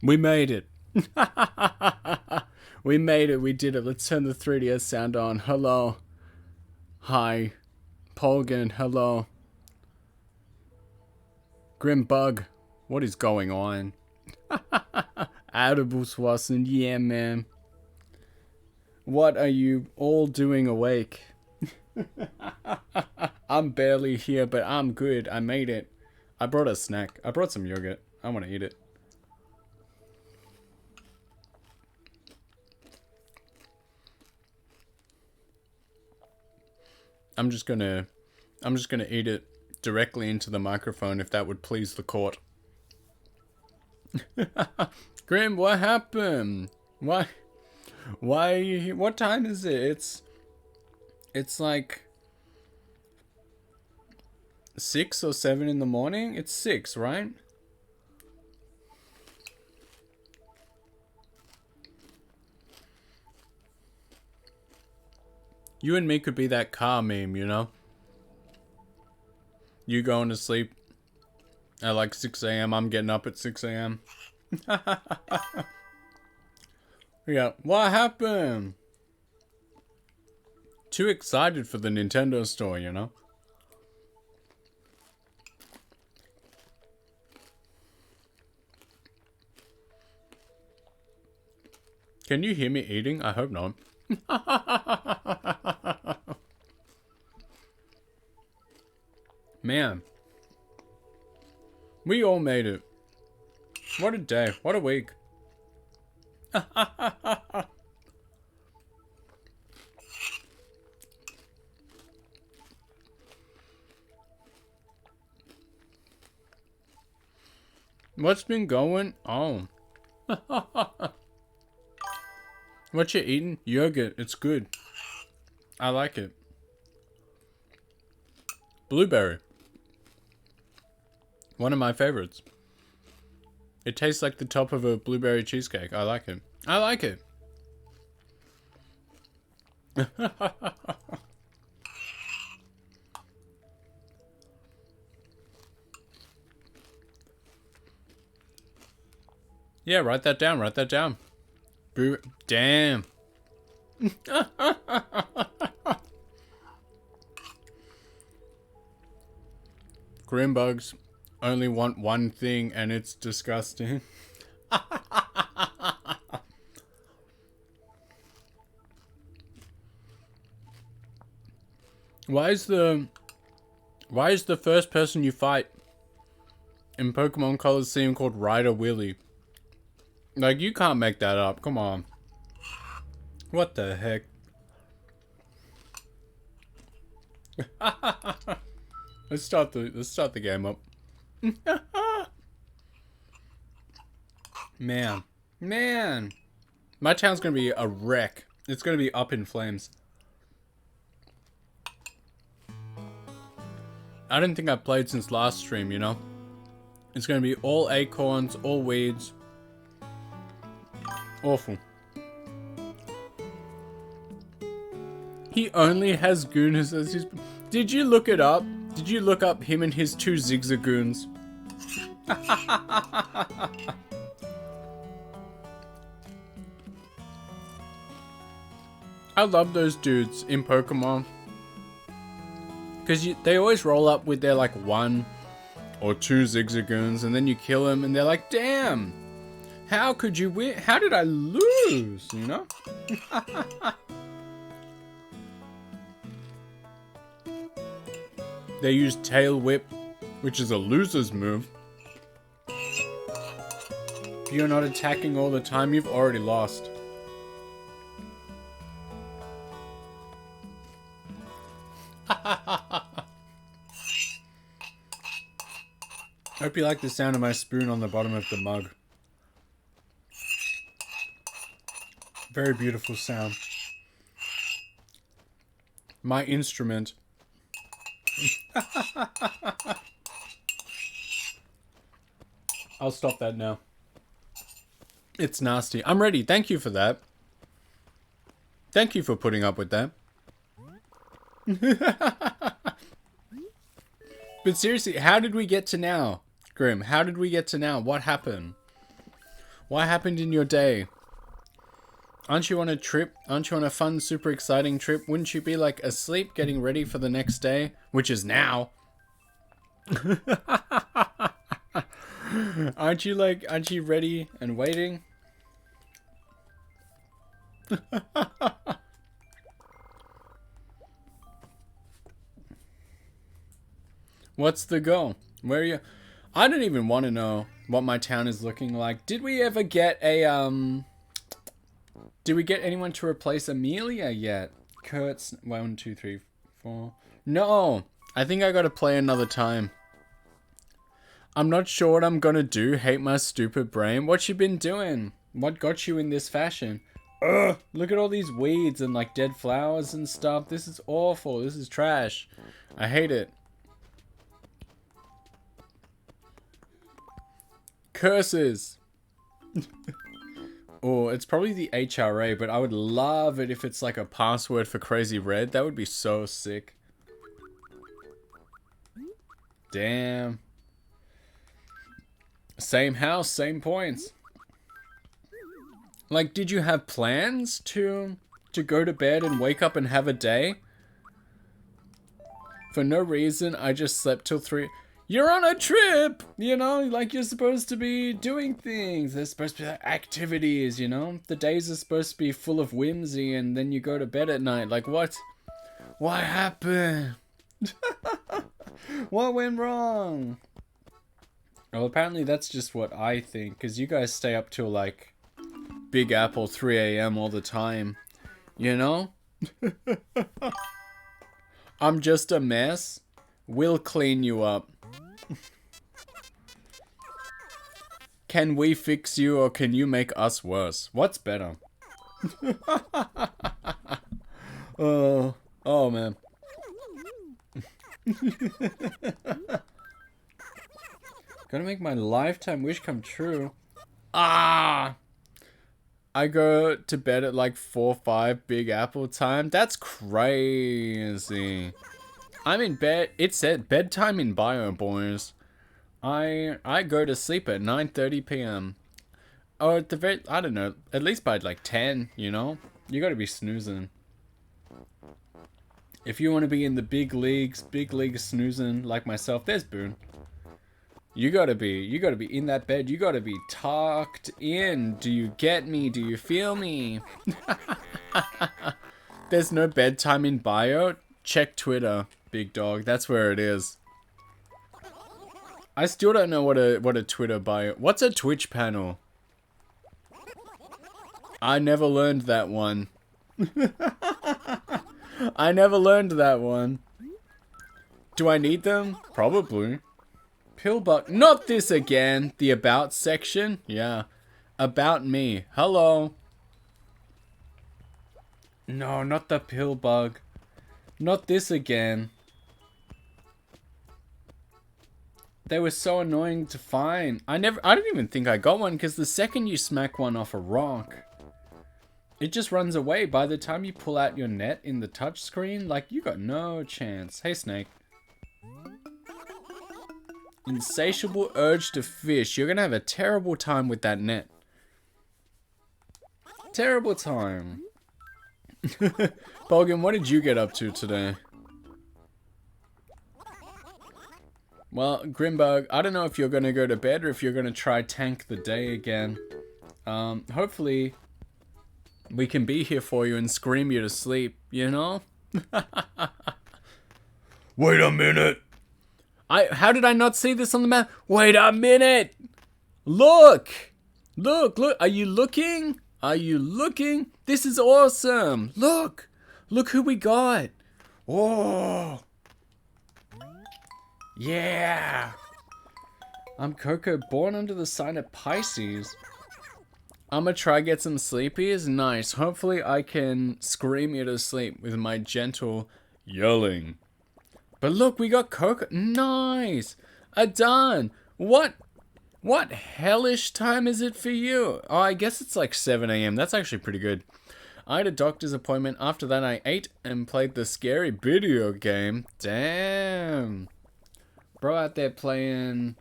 We made it. We made it. We did it. Let's turn the 3DS sound on. Hello. Hi. Polgan. Hello. Grim Bug. What is going on? Adabuswassen. Yeah, man. What are you all doing awake? I'm barely here, but I'm good. I made it. I brought a snack. I brought some yogurt. I want to eat it. I'm just gonna eat it directly into the microphone if that would please the court. Grim, what happened? Why? What time is it? It's like 6 or 7 in the morning? It's 6, right? You and me could be that car meme, you know? You going to sleep at like 6 a.m. I'm getting up at 6 a.m. Yeah, what happened? Too excited for the Nintendo store, you know? Can you hear me eating? I hope not. Man. We all made it. What a day. What a week. What's been going on? What you eating? Yogurt. It's good. I like it. Blueberry. One of my favorites. It tastes like the top of a blueberry cheesecake. I like it. I like it. Yeah, write that down. Write that down. Damn. Grimbugs only want one thing, and it's disgusting. Why is the first person you fight in Pokemon Coliseum called Ryder Willy? Like, you can't make that up. Come on. What the heck? Let's start the game up. Man. My town's gonna be a wreck. It's gonna be up in flames. I didn't think I played since last stream, you know? It's gonna be all acorns, all weeds. Awful. He only has gooners as his... Did you look it up? Did you look up him and his 2 Zigzagoons? I love those dudes in Pokemon. Because they always roll up with their like 1 or 2 Zigzagoons, and then you kill them and they're like, damn! How could you win? How did I lose? You know? They use Tail Whip, which is a loser's move. If you're not attacking all the time, you've already lost. Hope you like the sound of my spoon on the bottom of the mug. Very beautiful sound. My instrument. I'll stop that now. It's nasty. I'm ready. Thank you for that. Thank you for putting up with that. But seriously, how did we get to now? Grim, how did we get to now? What happened? What happened in your day? Aren't you on a trip? Aren't you on a fun, super exciting trip? Wouldn't you be like asleep, getting ready for the next day? Which is now. Aren't you ready and waiting? What's the goal? Where are you? I don't even want to know what my town is looking like. Did we ever get a, did we get anyone to replace Amelia yet? Kurt's 1, 2, 3, 4. No, I think I gotta play another time. I'm not sure what I'm gonna do. Hate my stupid brain. What you been doing? What got you in this fashion? Ugh, look at all these weeds and like dead flowers and stuff. This is awful. This is trash. I hate it. Curses. Oh, it's probably the HRA, but I would love it if it's like a password for Crazy Red. That would be so sick. Damn. Same house, same points. Like, did you have plans to go to bed and wake up and have a day? For no reason, I just slept till 3. You're on a trip, you know, like you're supposed to be doing things. There's supposed to be activities, you know. The days are supposed to be full of whimsy and then you go to bed at night. Like, what? What happened? What went wrong? Well, apparently that's just what I think, because you guys stay up till like Big Apple 3 a.m. all the time, you know? I'm just a mess. We'll clean you up. Can we fix you or can you make us worse? What's better? Oh man. Gotta make my lifetime wish come true. Ah! I go to bed at like 4 or 5 Big Apple time. That's crazy. I'm in bed. It said bedtime in Bio, boys. I go to sleep at 9:30 p.m. Or at the very, I don't know, at least by like 10, you know? You gotta be snoozing. If you want to be in the big league snoozing like myself, there's Boone. You gotta be in that bed. You gotta be tucked in. Do you get me? Do you feel me? There's no bedtime in Bio. Check Twitter, big dog. That's where it is. I still don't know what a Twitter bio. What's a Twitch panel? I never learned that one. I never learned that one. Do I need them? Probably. Pillbug. Not this again. The about section? Yeah. About me. Hello. No, not the pillbug. Not this again. They were so annoying to find. I don't even think I got one because the second you smack one off a rock, it just runs away. By the time you pull out your net in the touchscreen, like, you got no chance. Hey, Snake. Insatiable urge to fish. You're gonna have a terrible time with that net. Terrible time. Bogan, what did you get up to today? Well, Grimbug, I don't know if you're going to go to bed or if you're going to try tank the day again. Hopefully, we can be here for you and scream you to sleep, you know? Wait a minute. How did I not see this on the map? Wait a minute. Look. Look. Are you looking? Are you looking? This is awesome. Look. Look who we got. Oh. Yeah! I'm Coco, born under the sign of Pisces. I'ma try get some sleepies. Nice. Hopefully I can scream you to sleep with my gentle yelling. But look, we got Coco. Nice! Adan! What hellish time is it for you? Oh, I guess it's like 7 a.m. That's actually pretty good. I had a doctor's appointment. After that, I ate and played the scary video game. Damn. Bro out there playing,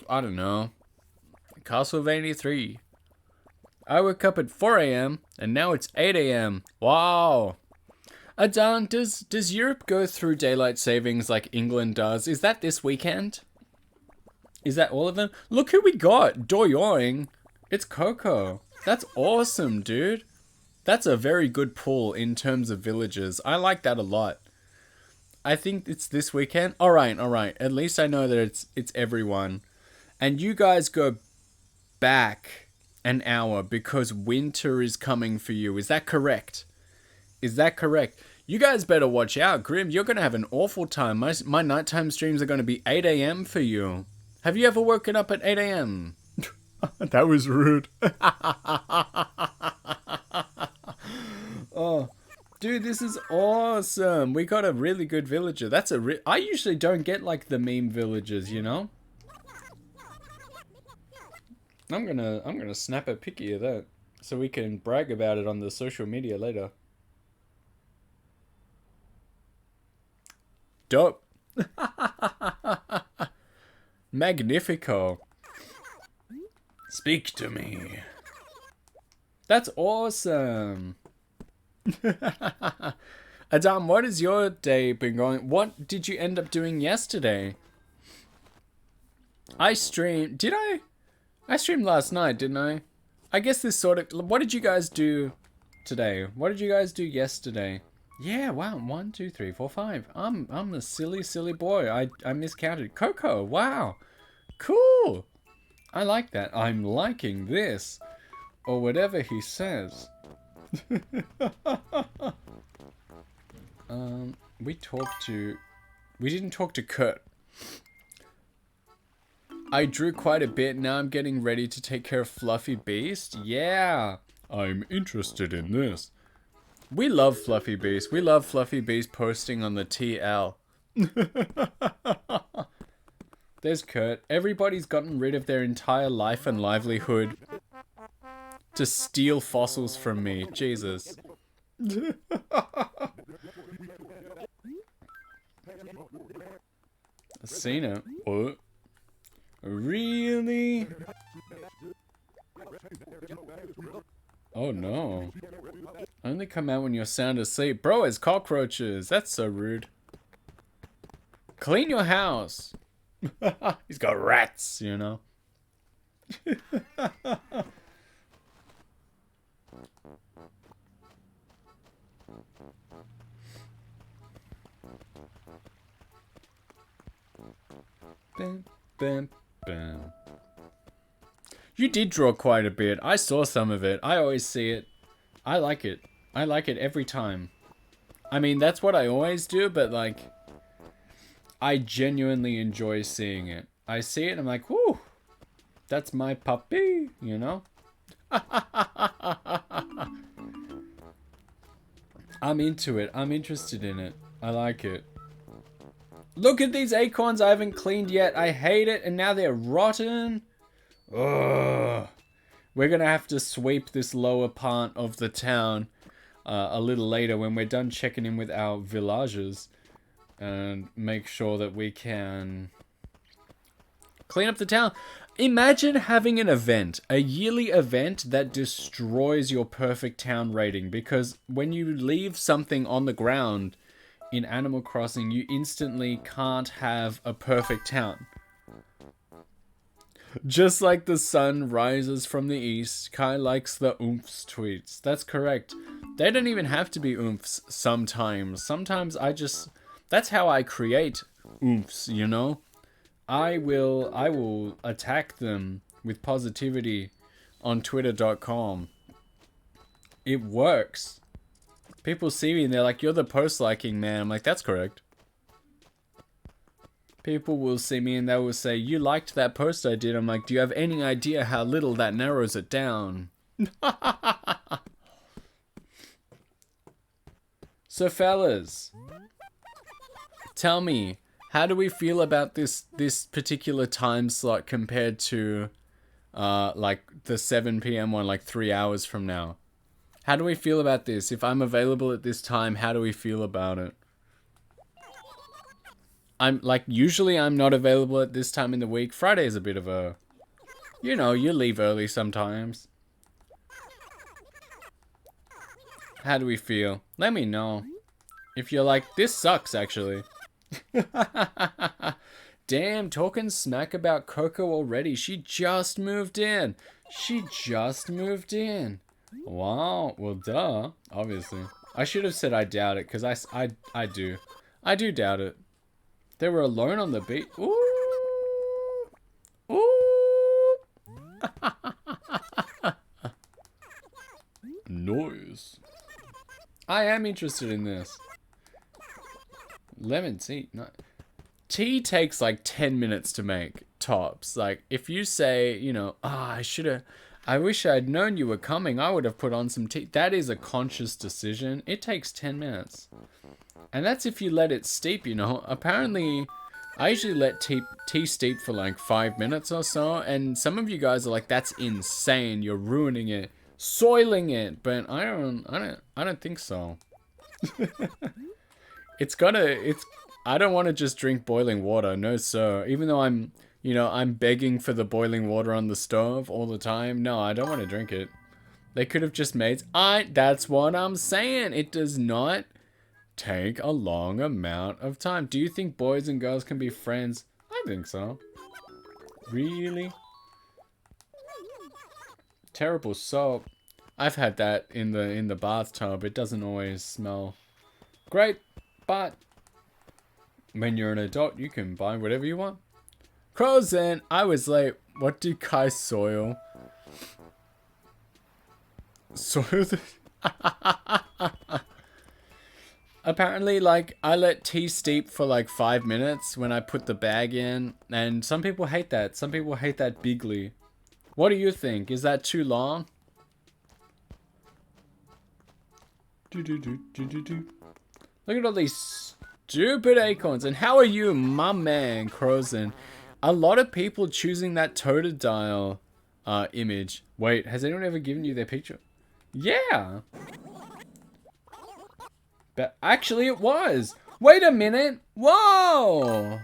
I don't know, Castlevania 3. I woke up at 4 a.m. and now it's 8 a.m. Wow. Adan, does Europe go through daylight savings like England does? Is that this weekend? Is that all of them? Look who we got. Doyoing. It's Coco. That's awesome, dude. That's a very good pull in terms of villages. I like that a lot. I think it's this weekend. All right. At least I know that it's everyone. And you guys go back an hour because winter is coming for you. Is that correct? Is that correct? You guys better watch out, Grim. You're going to have an awful time. My nighttime streams are going to be 8 a.m. for you. Have you ever woken up at 8 a.m.? That was rude. Oh, dude, this is awesome. We got a really good villager. That's I usually don't get like the meme villagers, you know? I'm gonna snap a picky of that so we can brag about it on the social media later. Dope. Magnifico. Speak to me. That's awesome. Adam, what has your day been going? What did you end up doing yesterday? I streamed. Did I? I streamed last night, didn't I? I guess this sort of... What did you guys do today? What did you guys do yesterday? Yeah, wow. 1, 2, 3, 4, 5. I'm a silly boy. I miscounted. Coco, wow. Cool. I like that. I'm liking this. Or whatever he says. We didn't talk to Kurt. I drew quite a bit. Now I'm getting ready to take care of Fluffy Beast. Yeah. I'm interested in this. We love Fluffy Beast. We love Fluffy Beast posting on the TL. There's Kurt. Everybody's gotten rid of their entire life and livelihood to steal fossils from me. Jesus. I've seen it. What? Really? Oh no. Only come out when you're sound asleep. Bro, it's cockroaches. That's so rude. Clean your house. He's got rats, you know. Bam, bam, bam. You did draw quite a bit. I saw some of it. I always see it. I like it. I like it every time. I mean, that's what I always do, but like, I genuinely enjoy seeing it. I see it and I'm like, whoo, that's my puppy, you know? I'm into it. I'm interested in it. I like it. Look at these acorns I haven't cleaned yet. I hate it. And now they're rotten. Ugh. We're going to have to sweep this lower part of the town a little later when we're done checking in with our villagers. And make sure that we can clean up the town. Imagine having an event, a yearly event that destroys your perfect town rating. Because when you leave something on the ground in Animal Crossing, you instantly can't have a perfect town. Just like the sun rises from the east, Kai likes the oomphs tweets. That's correct. They don't even have to be oomphs sometimes. Sometimes I just... That's how I create oomphs, you know? I will attack them with positivity on twitter.com. It works. People see me and they're like, you're the post liking man. I'm like, that's correct. People will see me and they will say, you liked that post I did. I'm like, do you have any idea how little that narrows it down? So fellas, tell me, how do we feel about this particular time slot compared to like the 7 p.m. one, like 3 hours from now? How do we feel about this? If I'm available at this time, how do we feel about it? I'm like, usually I'm not available at this time in the week. Friday is a bit of a You know, you leave early sometimes. How do we feel? Let me know. If you're like, this sucks, actually. Damn, talking smack about Coco already. She just moved in. She just moved in. Wow. Well, duh. Obviously. I should have said I doubt it, because I do. I do doubt it. They were alone on the beach. Ooh. Ooh. Noise. I am interested in this. Lemon tea. No. Tea takes like 10 minutes to make, tops. Like, if you say, you know, I wish I'd known you were coming, I would have put on some tea. That is a conscious decision. It takes 10 minutes. And that's if you let it steep, you know. Apparently, I usually let tea steep for like 5 minutes or so. And some of you guys are like, that's insane. You're ruining it. Soiling it. But I don't think so. I don't want to just drink boiling water, no sir. Even though I'm begging for the boiling water on the stove all the time. No, I don't want to drink it. They could have just made, that's what I'm saying. It does not take a long amount of time. Do you think boys and girls can be friends? I think so. Really? Terrible soap. I've had that in the bathtub. It doesn't always smell great, but when you're an adult, you can buy whatever you want. Crozen, I was late. What did Kai soil? Soil the... Apparently, like, I let tea steep for like 5 minutes when I put the bag in. And some people hate that. Some people hate that bigly. What do you think? Is that too long? Look at all these stupid acorns. And how are you, my man, Crozen? A lot of people choosing that Totodile image. Wait, has anyone ever given you their picture? Yeah. But actually it was. Wait a minute. Whoa.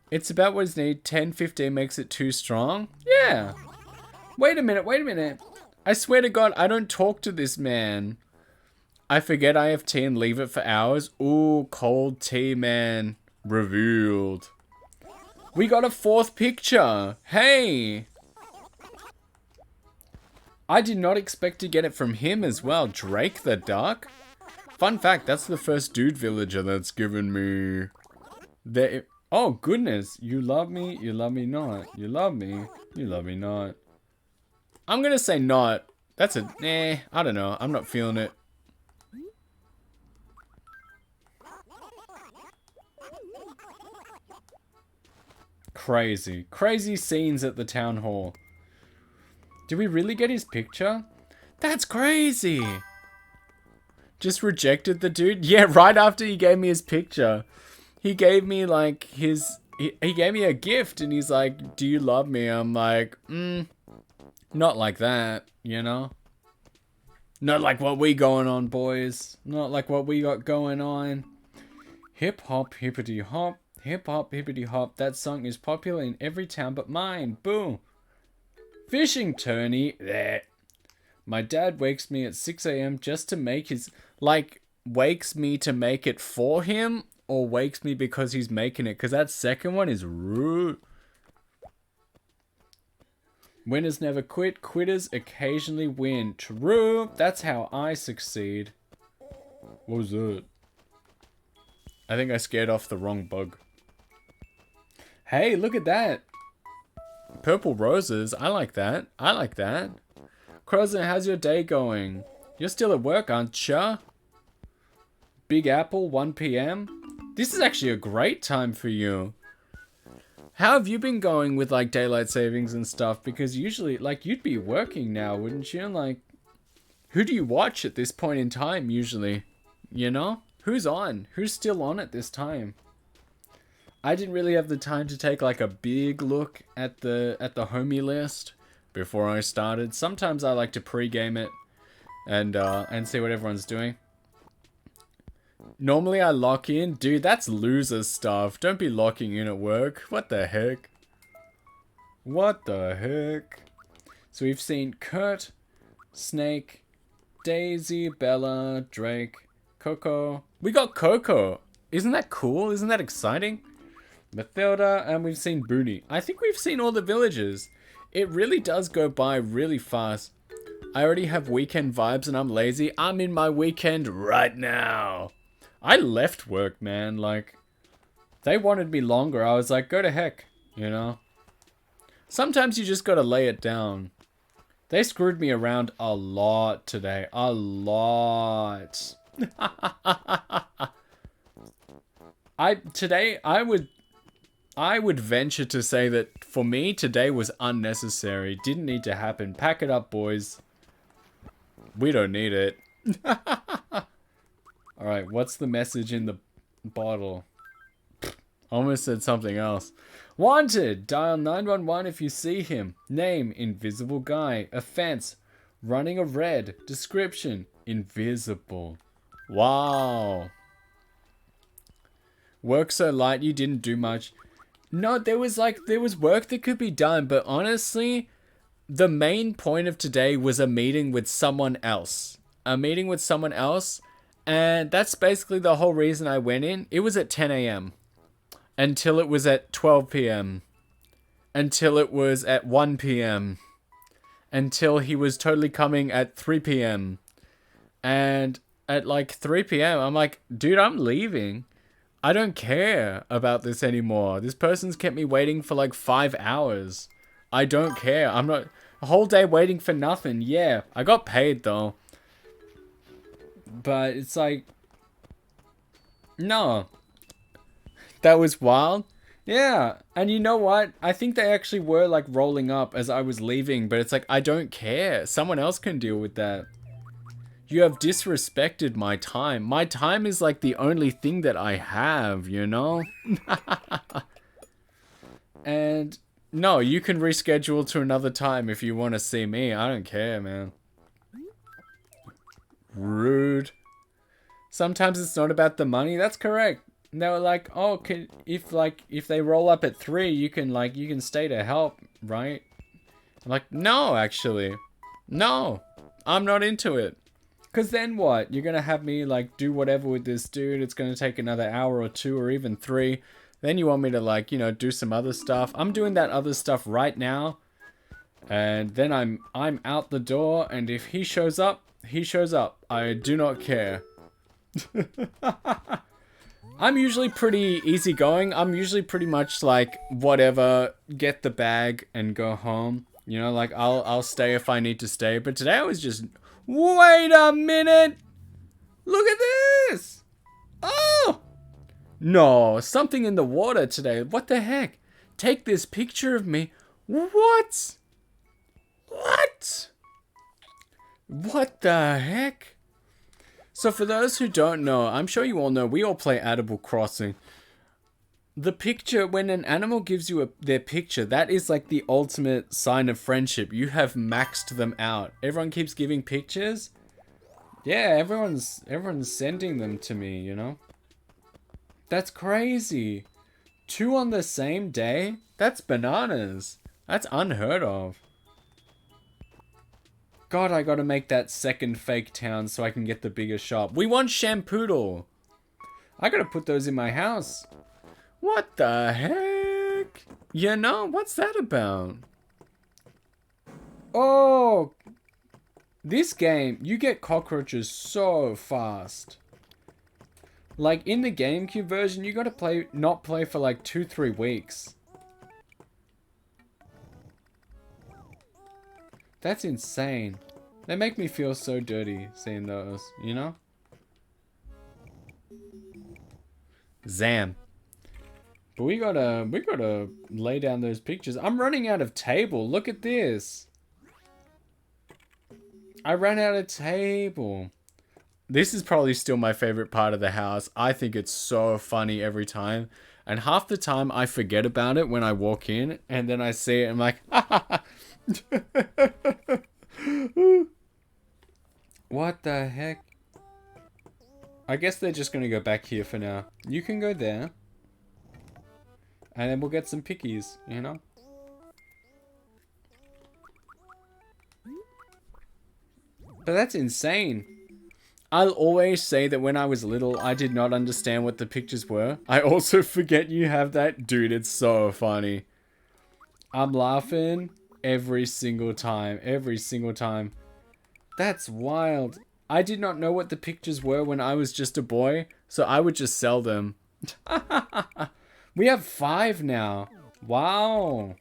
It's about what is needed. 10-15 makes it too strong. Yeah. Wait a minute. Wait a minute. I swear to God, I don't talk to this man. I forget I have tea and leave it for hours. Ooh, cold tea, man. Revealed. We got a 4th picture. Hey. I did not expect to get it from him as well. Drake the Duck. Fun fact, that's the first dude villager that's given me... Oh, goodness. You love me not. You love me not. I'm gonna say not. That's a... I don't know. I'm not feeling it. Crazy. Crazy scenes at the town hall. Did we really get his picture? That's crazy. Just rejected the dude? Yeah, right after he gave me his picture. He gave me like his... He gave me a gift and he's like, do you love me? I'm like, not like that, you know? Not like what we going on, boys. Not like what we got going on. Hip hop, hippity hop. Hip hop, hippity hop. That song is popular in every town but mine. Boom. Fishing tourney. Bleh. My dad wakes me at 6 a.m. just to make his... Like, wakes me to make it for him? Or wakes me because he's making it? Because that second one is rude. Winners never quit. Quitters occasionally win. True. That's how I succeed. What was that? I think I scared off the wrong bug. Hey, look at that. Purple roses. I like that. I like that. Crozen, how's your day going? You're still at work, aren't ya? Big Apple, 1 p.m. This is actually a great time for you. How have you been going with, like, daylight savings and stuff? Because usually, like, you'd be working now, wouldn't you? Like, who do you watch at this point in time, usually? You know? Who's on? Who's still on at this time? I didn't really have the time to take, like, a big look at the homie list before I started. Sometimes I like to pre-game it and see what everyone's doing. Normally I lock in. Dude, that's loser stuff. Don't be locking in at work. What the heck? What the heck? So we've seen Kurt, Snake, Daisy, Bella, Drake, Coco. We got Coco. Isn't that cool? Isn't that exciting? Mathilda, and we've seen Booney. I think we've seen all the villagers. It really does go by really fast. I already have weekend vibes and I'm lazy. I'm in my weekend right now. I left work, man. Like, they wanted me longer. I was like, go to heck, you know? Sometimes you just gotta lay it down. They screwed me around a lot today. A lot. I would venture to say that for me, today was unnecessary. Didn't need to happen. Pack it up, boys. We don't need it. Alright, what's the message in the bottle? Almost said something else. Wanted! Dial 911 if you see him. Name, invisible guy. Offense, running a red. Description, invisible. Wow. Work so light you didn't do much. No, there was work that could be done, but honestly, the main point of today was a meeting with someone else. A meeting with someone else, and that's basically the whole reason I went in. It was at 10 a.m. until it was at 12 p.m. until it was at 1 p.m. until he was totally coming at 3 p.m. And at like 3 p.m. I'm like, dude, I'm leaving. I don't care about this anymore. This person's kept me waiting for like 5 hours. I don't care. I'm not... A whole day waiting for nothing. Yeah, I got paid though. But it's like... No. That was wild. Yeah. And you know what? I think they actually were like rolling up as I was leaving. But it's like, I don't care. Someone else can deal with that. You have disrespected my time. My time is like the only thing that I have, you know? And no, you can reschedule to another time if you want to see me. I don't care, man. Rude. Sometimes it's not about the money. That's correct. And they were like, oh, if they roll up at 3, you can stay to help, right? I'm like, no, actually. No, I'm not into it. Because then what? You're going to have me, like, do whatever with this dude. It's going to take another hour or 2 or even 3. Then you want me to, like, you know, do some other stuff. I'm doing that other stuff right now. And then I'm out the door. And if he shows up, he shows up. I do not care. I'm usually pretty easygoing. I'm usually pretty much, like, whatever. Get the bag and go home. You know, like, I'll stay if I need to stay. But today I was just... Wait a minute! Look at this! Oh! No, something in the water today. What the heck? Take this picture of me. What? What? What the heck? So for those who don't know, I'm sure you all know, we all play Animal Crossing. The picture, when an animal gives you their picture, that is like the ultimate sign of friendship. You have maxed them out. Everyone keeps giving pictures. Yeah, everyone's sending them to me, you know? That's crazy. 2 on the same day? That's bananas. That's unheard of. God, I gotta make that second fake town so I can get the bigger shop. We want Shampoodle. I gotta put those in my house. What the heck? You know, what's that about? Oh, this game, you get cockroaches so fast. Like, in the GameCube version, you gotta not play for like 2-3 weeks. That's insane. They make me feel so dirty seeing those, you know? Zam. But we gotta lay down those pictures. I'm running out of table. Look at this. I ran out of table. This is probably still my favorite part of the house. I think it's so funny every time. And half the time I forget about it when I walk in. And then I see it and I'm like, what the heck? I guess they're just gonna go back here for now. You can go there. And then we'll get some pickies, you know? But that's insane. I'll always say that when I was little, I did not understand what the pictures were. I also forget you have that. Dude, it's so funny. I'm laughing every single time. Every single time. That's wild. I did not know what the pictures were when I was just a boy, so I would just sell them. We have 5 now. Wow.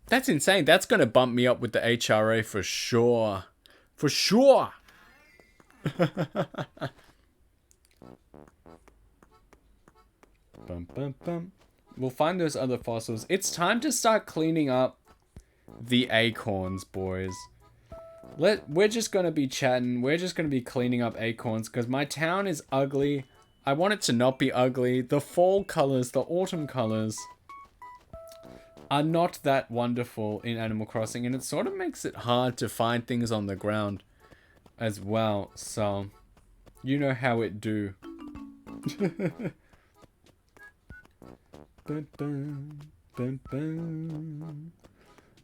That's insane. That's going to bump me up with the HRA for sure. For sure. Bum, bum, bum. We'll find those other fossils. It's time to start cleaning up the acorns, boys. We're just going to be chatting. We're just going to be cleaning up acorns because my town is ugly. I want it to not be ugly. The fall colors, the autumn colors are not that wonderful in Animal Crossing, and it sort of makes it hard to find things on the ground as well. So, you know how it do.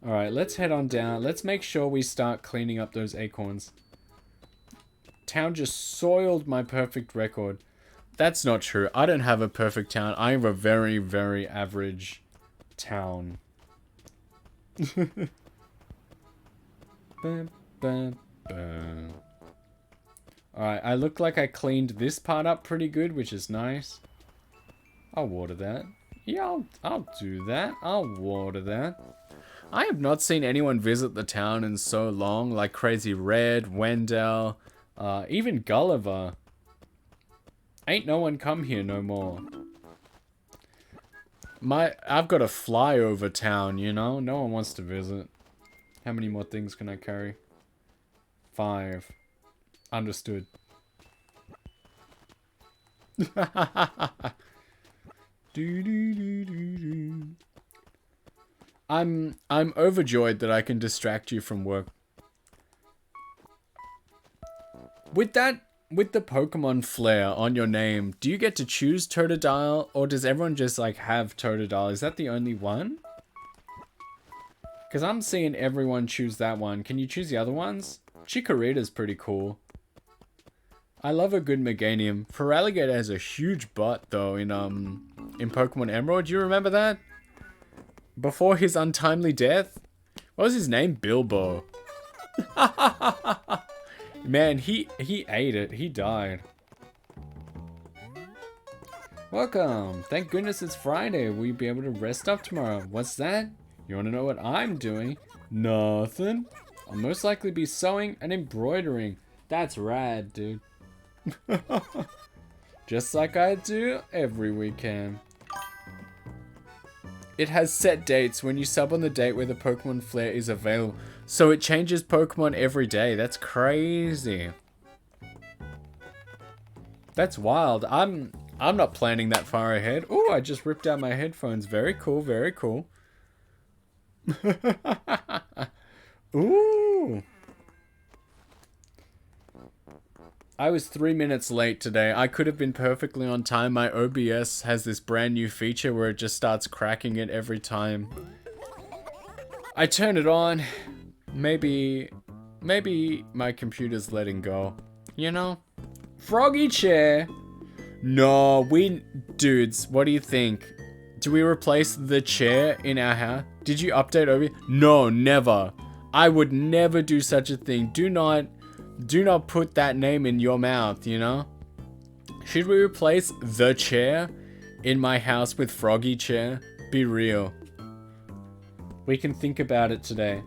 Alright, let's head on down. Let's make sure we start cleaning up those acorns. Town just soiled my perfect record. That's not true. I don't have a perfect town. I have a very, very average town. Alright, I look like I cleaned this part up pretty good, which is nice. I'll water that. Yeah, I'll do that. I'll water that. I have not seen anyone visit the town in so long, like Crazy Red, Wendell, even Gulliver. Ain't no one come here no more. I've got a flyover town, you know? No one wants to visit. How many more things can I carry? 5. Understood. I'm overjoyed that I can distract you from work. With the Pokemon flair on your name, do you get to choose Totodile, or does everyone just like have Totodile? Is that the only one? Because I'm seeing everyone choose that one. Can you choose the other ones? Chikorita's pretty cool. I love a good Meganium. Feraligatr has a huge butt though in Pokemon Emerald. Do you remember that? Before his untimely death? What was his name? Bilbo. Man, he ate it. He died. Welcome. Thank goodness it's Friday. Will you be able to rest up tomorrow? What's that? You want to know what I'm doing? Nothing. I'll most likely be sewing and embroidering. That's rad, dude. Just like I do every weekend. It has set dates when you sub on the date where the Pokemon Flare is available. So it changes Pokemon every day. That's crazy. That's wild. I'm not planning that far ahead. Oh, I just ripped out my headphones. Very cool, very cool. Ooh. I was 3 minutes late today. I could have been perfectly on time. My OBS has this brand new feature where it just starts cracking it every time I turn it on. Maybe my computer's letting go. You know? Froggy chair. No, dudes, what do you think? Do we replace the chair in our house? Did you update over? No, never. I would never do such a thing. Do not put that name in your mouth, you know? Should we replace the chair in my house with Froggy chair? Be real. We can think about it today.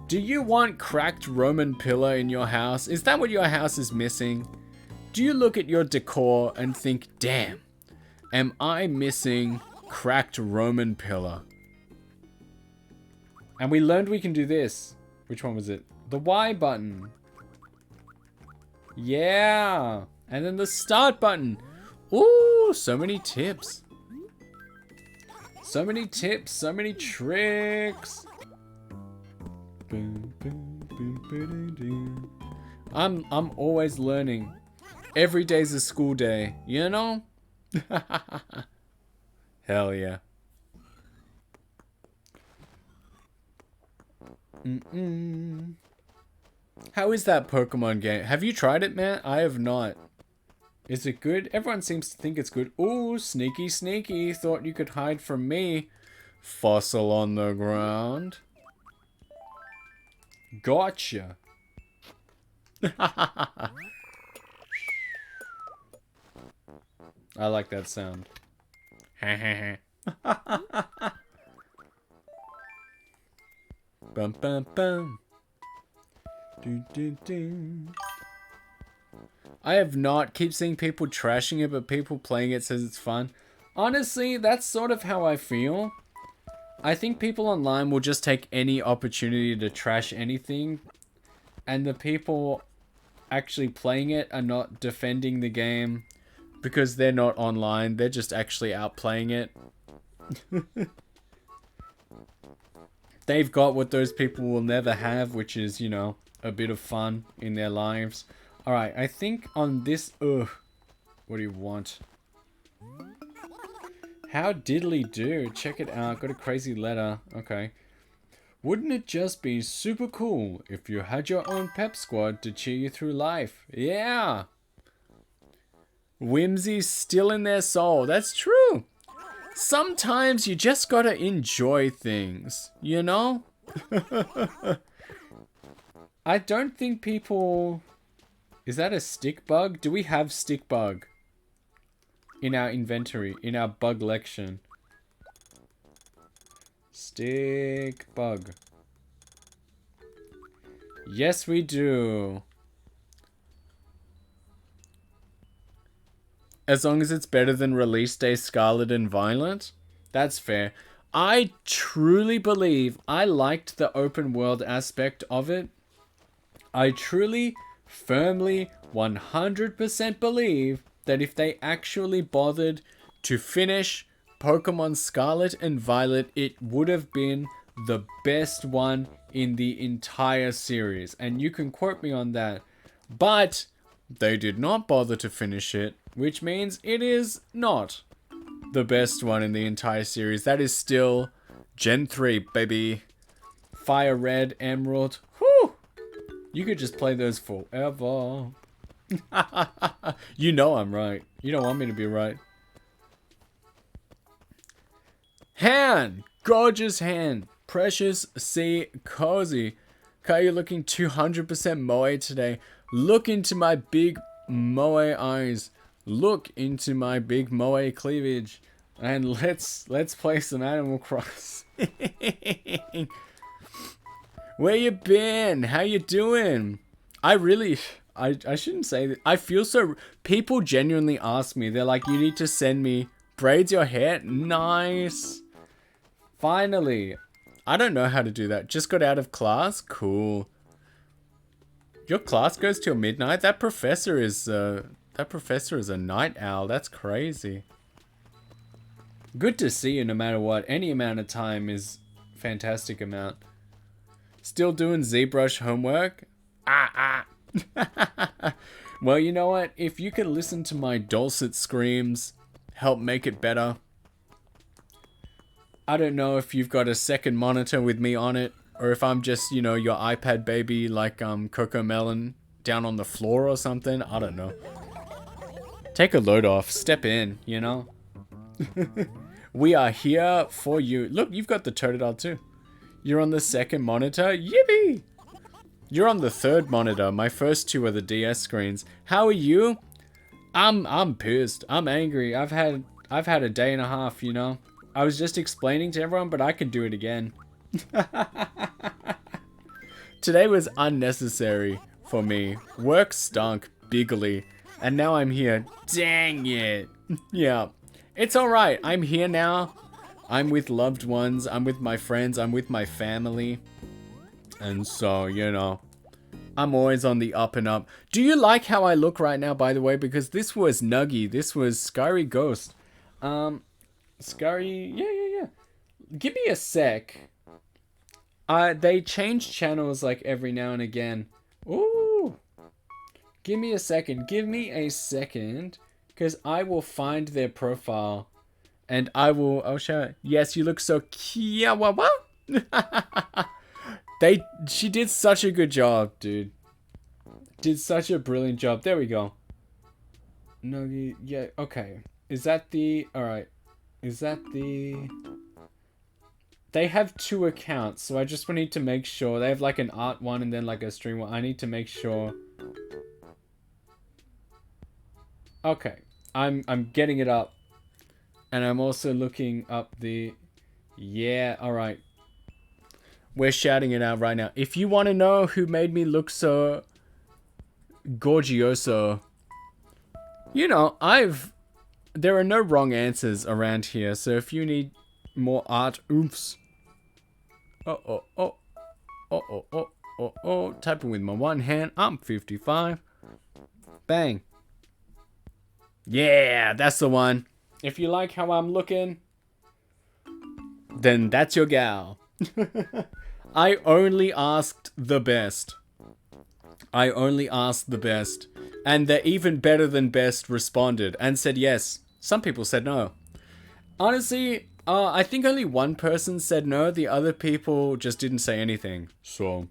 Do you want cracked Roman pillar in your house? Is that what your house is missing? Do you look at your decor and think, damn, am I missing cracked Roman pillar? And we learned we can do this. Which one was it? The Y button. Yeah. And then the start button. Ooh, so many tips. So many tips, so many tricks. I'm always learning. Every day's a school day, you know? Hell yeah. How is that Pokemon game? Have you tried it, man? I have not. Is it good? Everyone seems to think it's good. Ooh, sneaky, sneaky. Thought you could hide from me. Fossil on the ground. Gotcha. I like that sound. Bum bum bum. Do, do, do. I have not. Keep seeing people trashing it, but people playing it says it's fun. Honestly, that's sort of how I feel. I think people online will just take any opportunity to trash anything. And the people actually playing it are not defending the game because they're not online. They're just actually out playing it. They've got what those people will never have, which is, you know, a bit of fun in their lives. Alright, I think on this... Ugh. What do you want? How diddly do? Check it out. Got a crazy letter. Okay. Wouldn't it just be super cool if you had your own pep squad to cheer you through life? Yeah! Whimsy's still in their soul. That's true. Sometimes you just gotta enjoy things, you know? I don't think people... Is that a stick bug? Do we have stick bug in our inventory, in our bug lection? Stick bug. Yes, we do. As long as it's better than Release Day Scarlet and Violet. That's fair. I truly believe I liked the open world aspect of it. I truly, firmly, 100% believe that if they actually bothered to finish Pokemon Scarlet and Violet, it would have been the best one in the entire series. And you can quote me on that. But they did not bother to finish it, which means it is not the best one in the entire series. That is still Gen 3, baby. Fire Red, Emerald. Whew! You could just play those forever. You know I'm right. You don't want me to be right. Han! Gorgeous Han. Precious C. Cozy. Kai, you're looking 200% moe today. Look into my big moe eyes. Look into my big moe cleavage. And let's play some Animal Crossing. Where you been? How you doing? I shouldn't say that. I feel so... People genuinely ask me. They're like, you need to send me braids your hair. Nice. Finally. I don't know how to do that. Just got out of class? Cool. Your class goes till midnight? That professor is a night owl. That's crazy. Good to see you no matter what. Any amount of time is fantastic amount. Still doing ZBrush homework? Well, you know what? If you can listen to my dulcet screams, help make it better. I don't know if you've got a second monitor with me on it, or if I'm just, you know, your iPad baby like Coco Melon down on the floor or something. I don't know. Take a load off. Step in, you know? We are here for you. Look, you've got the Totodile too. You're on the second monitor. Yippee! You're on the third monitor. My first two are the DS screens. How are you? I'm pissed. I'm angry. I've had a day and a half, you know? I was just explaining to everyone, but I can do it again. Today was unnecessary for me. Work stunk bigly. And now I'm here. Dang it. Yeah. It's alright. I'm here now. I'm with loved ones. I'm with my friends. I'm with my family. And so, you know, I'm always on the up and up. Do you like how I look right now, by the way? Because this was Nuggy. This was Scary Ghost. Scary... Yeah. Give me a sec. They change channels like every now and again. Ooh. Give me a second. Give me a second. Because I will find their profile. And I'll show it. Yes, you look so cute. She did such a good job, dude. Did such a brilliant job. There we go. No, yeah, okay. Is that the... Alright. Is that the... They have 2 accounts, so I just need to make sure. They have like an art one and then like a stream one. I need to make sure. Okay. I'm getting it up. And I'm also looking up the... Yeah, alright. We're shouting it out right now. If you want to know who made me look so... gorgioso... You know, there are no wrong answers around here, so if you need more art oofs... Typing with my one hand. I'm 55. Bang. Yeah, that's the one. If you like how I'm looking, then that's your gal. I only asked the best. I only asked the best. And the even better than best responded and said yes. Some people said no. Honestly, I think only one person said no. The other people just didn't say anything. So,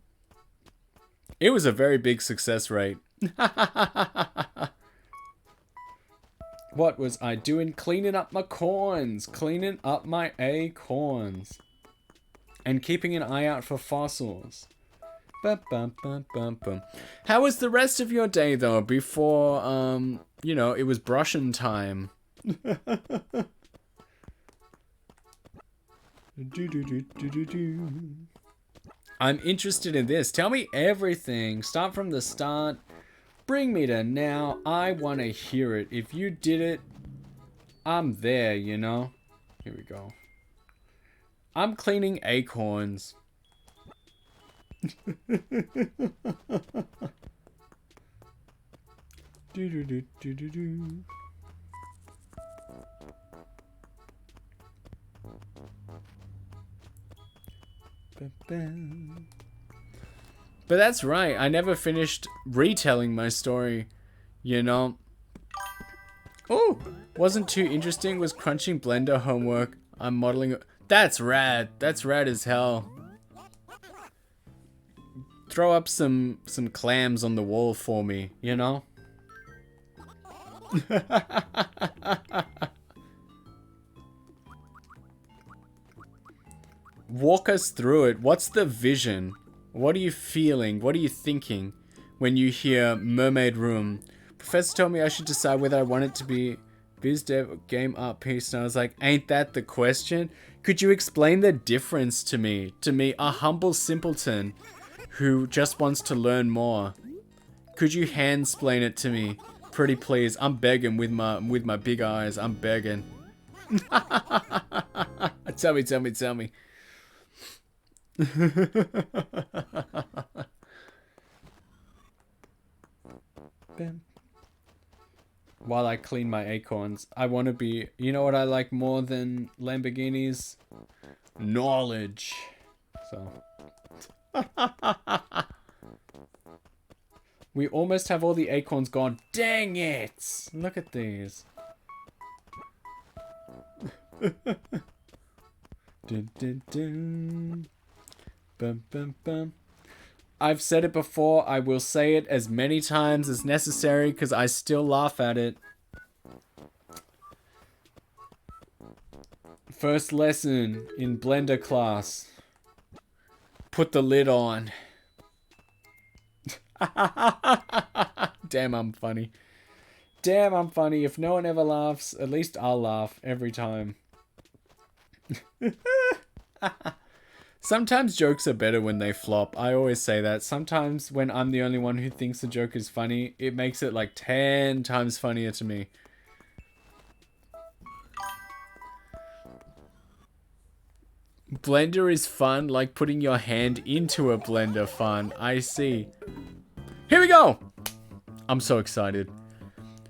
it was a very big success rate. What was I doing? Cleaning up my corns. Cleaning up my acorns. And keeping an eye out for fossils. Bum, bum, bum, bum, bum. How was the rest of your day, though, before, you know, it was brushing time? I'm interested in this. Tell me everything. Start from the start. Bring me to now. I want to hear it. If you did it, I'm there, you know? Here we go. I'm cleaning acorns. But that's right, I never finished retelling my story, you know. Oh, wasn't too interesting, was crunching blender homework. I'm modeling. That's rad as hell. Throw up some clams on the wall for me, you know. Walk us through it. What's the vision? What are you feeling? What are you thinking when you hear Mermaid Room? Professor told me I should decide whether I want it to be biz dev or game art piece, and I was like, ain't that the question? Could you explain the difference to me? To me, a humble simpleton who just wants to learn more. Could you handsplain it to me? Pretty please. I'm begging with my big eyes. I'm begging. Tell me. While I clean my acorns, I want to be... You know what I like more than Lamborghinis? Knowledge. So... We almost have all the acorns gone. Dang it! Look at these. Dun, dun, dun. Bum, bum, bum. I've said it before. I will say it as many times as necessary because I still laugh at it. First lesson in Blender class. Put the lid on. Damn, I'm funny. Damn, I'm funny. If no one ever laughs, at least I'll laugh every time. Sometimes jokes are better when they flop. I always say that. Sometimes when I'm the only one who thinks the joke is funny, it makes it like 10 times funnier to me. Blender is fun, like putting your hand into a blender fun. I see. Here we go! I'm so excited.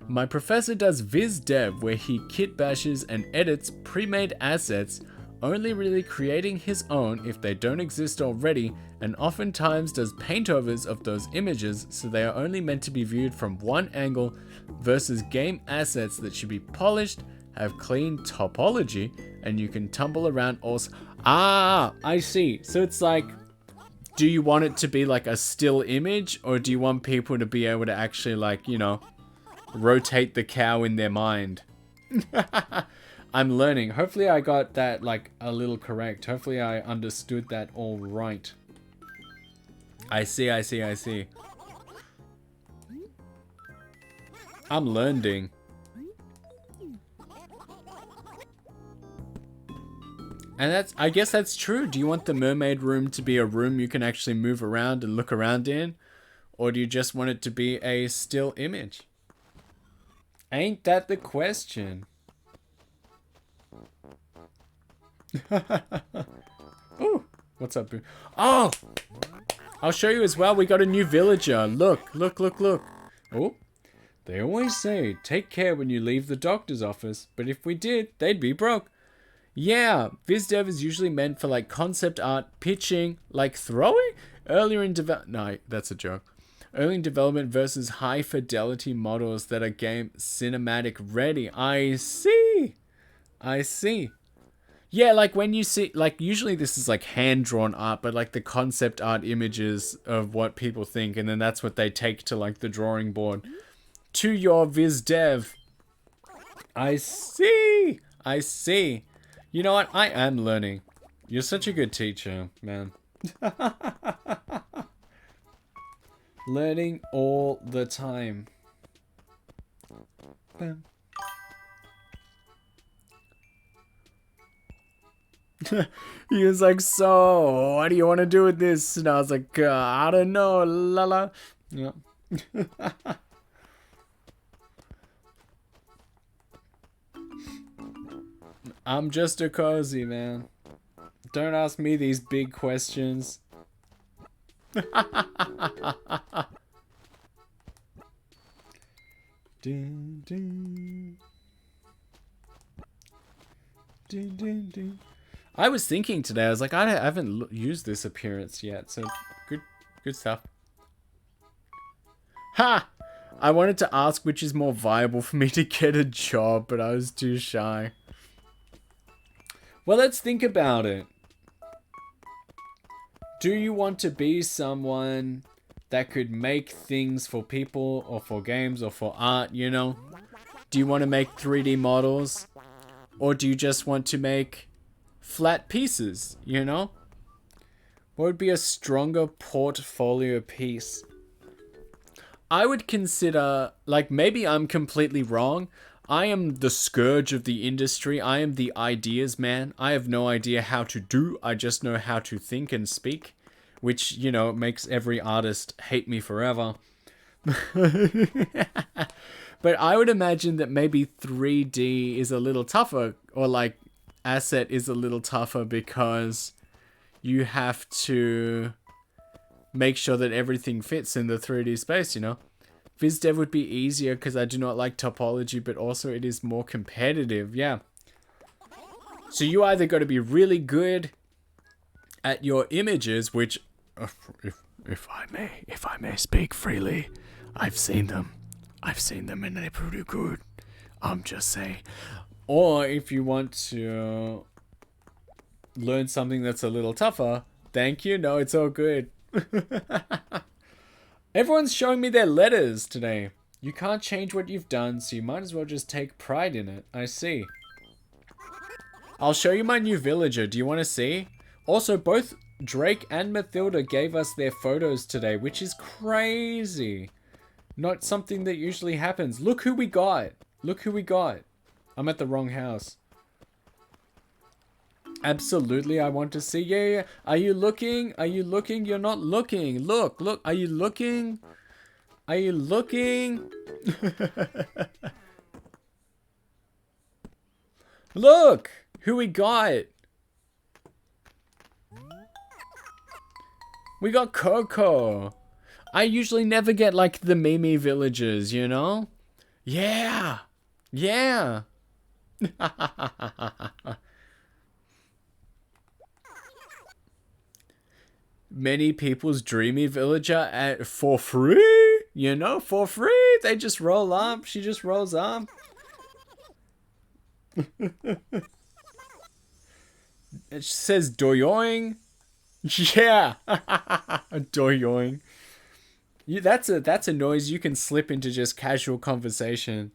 My professor does Viz Dev, where he kit bashes and edits pre-made assets, only really creating his own if they don't exist already, and oftentimes does paintovers of those images so they are only meant to be viewed from one angle versus game assets that should be polished, have clean topology, and you can tumble around also. Ah, I see. So it's like do you want it to be like a still image, or do you want people to be able to actually, like, you know, rotate the cow in their mind? I'm learning. Hopefully I got that, like, a little correct. Hopefully I understood that all right. I see. I'm learning. And I guess that's true. Do you want the mermaid room to be a room you can actually move around and look around in? Or do you just want it to be a still image? Ain't that the question? Ooh, what's up, boo? Oh! I'll show you as well. We got a new villager. Look. Oh, they always say, take care when you leave the doctor's office. But if we did, they'd be broke. Yeah, VizDev is usually meant for like concept art, pitching, like throwing? Earlier in development... No, that's a joke. Early in development versus high fidelity models that are game cinematic ready. I see. Yeah, like when you see... Like usually this is like hand-drawn art, but like the concept art images of what people think. And then that's what they take to like the drawing board. To your VizDev. I see. You know what? I am learning. You're such a good teacher, man. Learning all the time. Bam. He was like, so, what do you want to do with this? And I was like, I don't know, la. Yeah. I'm just a cozy, man. Don't ask me these big questions. Ding, ding. Ding, ding, ding. I was thinking today, I was like, I haven't used this appearance yet, so good stuff. Ha! I wanted to ask which is more viable for me to get a job, but I was too shy. Well, let's think about it. Do you want to be someone that could make things for people or for games or for art, you know? Do you want to make 3D models? Or do you just want to make flat pieces, you know? What would be a stronger portfolio piece? I would consider, like, maybe I'm completely wrong. I am the scourge of the industry. I am the ideas man. I have no idea how to do. I just know how to think and speak. Which, you know, makes every artist hate me forever. But I would imagine that maybe 3D is a little tougher. Or, like, asset is a little tougher because you have to make sure that everything fits in the 3D space, you know? VizDev would be easier because I do not like topology, but also it is more competitive, yeah. So you either got to be really good at your images, which, if I may speak freely, I've seen them and they're pretty good. I'm just saying. Or if you want to learn something that's a little tougher, thank you, no, it's all good. Everyone's showing me their letters today. You can't change what you've done, so you might as well just take pride in it. I see. I'll show you my new villager. Do you want to see? Also, both Drake and Mathilda gave us their photos today, which is crazy. Not something that usually happens. Look who we got. I'm at the wrong house. Absolutely, I want to see. Yeah. Are you looking? You're not looking. Look. Are you looking? Look! Who we got? We got Coco. I usually never get, like, the Mimi villagers, you know? Yeah. Many people's dreamy villager for free, you know, for free. They just roll up. She just rolls up. It says doyoing. Yeah. Doyoing. That's a noise you can slip into just casual conversation.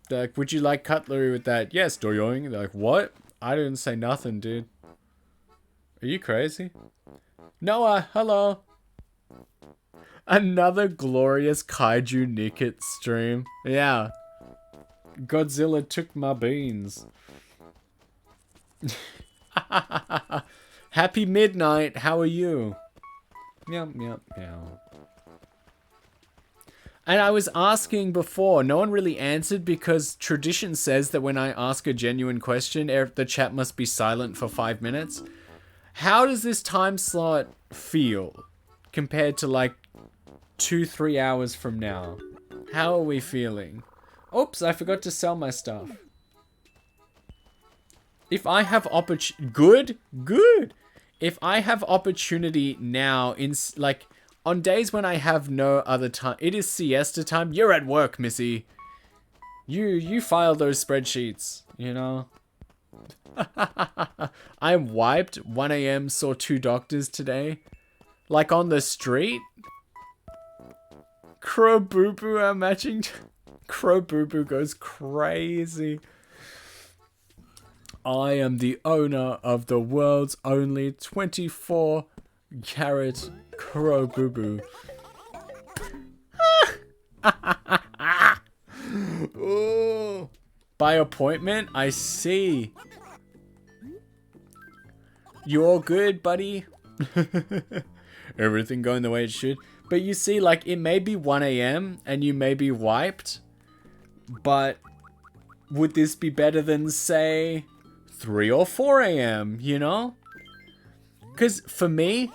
Like, would you like cutlery with that? Yes, doyoing. They're like, what? I didn't say nothing, dude. Are you crazy? Noah, hello. Another glorious kaiju Nikki stream. Yeah. Godzilla took my beans. Happy midnight. How are you? Meow, meow, meow. And I was asking before, no one really answered because tradition says that when I ask a genuine question, the chat must be silent for 5 minutes. How does this time slot feel compared to like 2-3 hours from now? How are we feeling? Oops, I forgot to sell my stuff. If I have good. If I have opportunity now in like on days when I have no other time, it is siesta time. You're at work, Missy. You file those spreadsheets, you know. I'm wiped. 1 a.m. saw 2 doctors today. Like on the street. Crow Boo Boo are matching. Crow Boo Boo goes crazy. I am the owner of the world's only 24-carat Crow Boo Boo. Oh. By appointment? I see. You all good, buddy? Everything going the way it should. But you see, like, it may be 1 a.m. and you may be wiped. But would this be better than, say, 3 or 4 a.m., you know? Because for me,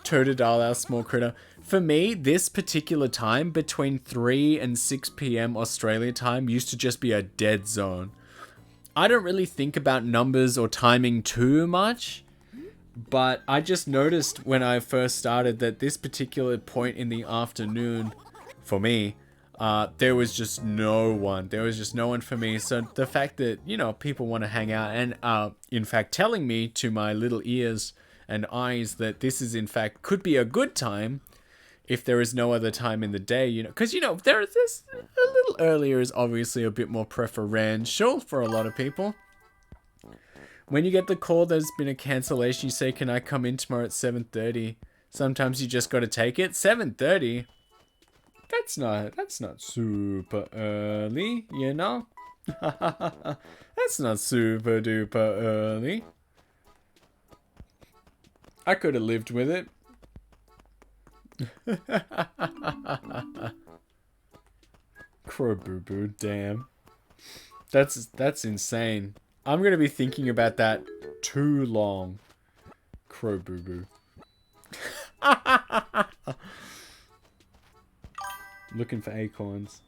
Totodile, our small critter, for me, this particular time between 3 and 6 p.m. Australia time used to just be a dead zone. I don't really think about numbers or timing too much, but I just noticed when I first started that this particular point in the afternoon, for me, there was just no one. There was just no one for me. So the fact that, you know, people want to hang out and in fact telling me to my little ears and eyes that this is in fact could be a good time if there is no other time in the day, you know, because, you know, this a little earlier is obviously a bit more preferential for a lot of people. When you get the call there's been a cancellation, you say, can I come in tomorrow at 7:30? Sometimes you just got to take it. 7:30? That's not super early, you know? That's not super duper early. I could have lived with it. Crow Boo Boo, damn. That's insane. I'm gonna be thinking about that too long. Crow Boo Boo. Looking for acorns.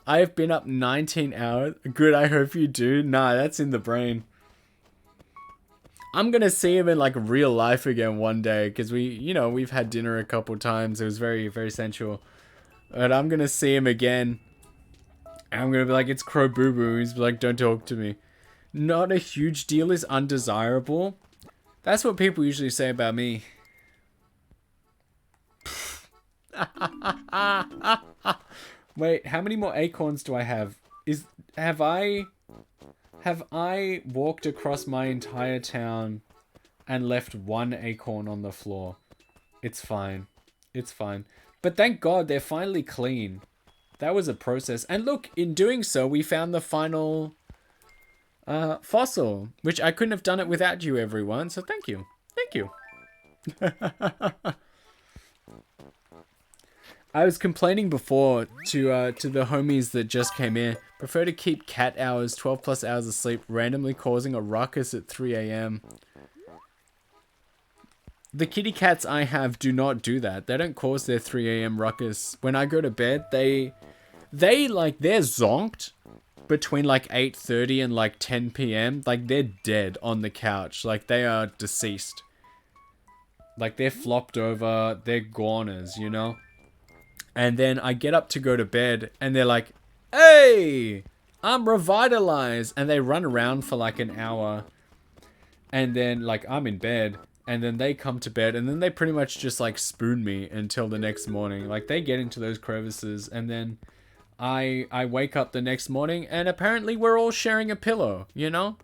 I have been up 19 hours. Good, I hope you do. Nah, that's in the brain. I'm gonna see him in like real life again one day because we've had dinner a couple times. It was very, very sensual. But I'm gonna see him again. And I'm gonna be like, it's Crow Boo Boo. He's like, don't talk to me. Not a huge deal is undesirable. That's what people usually say about me. Wait, how many more acorns do I have? Have I walked across my entire town and left 1 acorn on the floor? It's fine. It's fine. But thank God they're finally clean. That was a process. And look, in doing so, we found the final fossil, which I couldn't have done it without you, everyone. So thank you. Thank you. I was complaining before to the homies that just came in. Prefer to keep cat hours, 12 plus hours of sleep, randomly causing a ruckus at 3 a.m. The kitty cats I have do not do that. They don't cause their 3 a.m. ruckus. When I go to bed, they're zonked between like 8:30 and like 10 p.m. Like they're dead on the couch. Like they are deceased. Like they're flopped over. They're goners, you know? And then I get up to go to bed and they're like, hey, I'm revitalized. And they run around for like an hour. And then, like, I'm in bed, and then they come to bed, and then they pretty much just, like, spoon me until the next morning. Like, they get into those crevices, and then I wake up the next morning, and apparently we're all sharing a pillow, you know?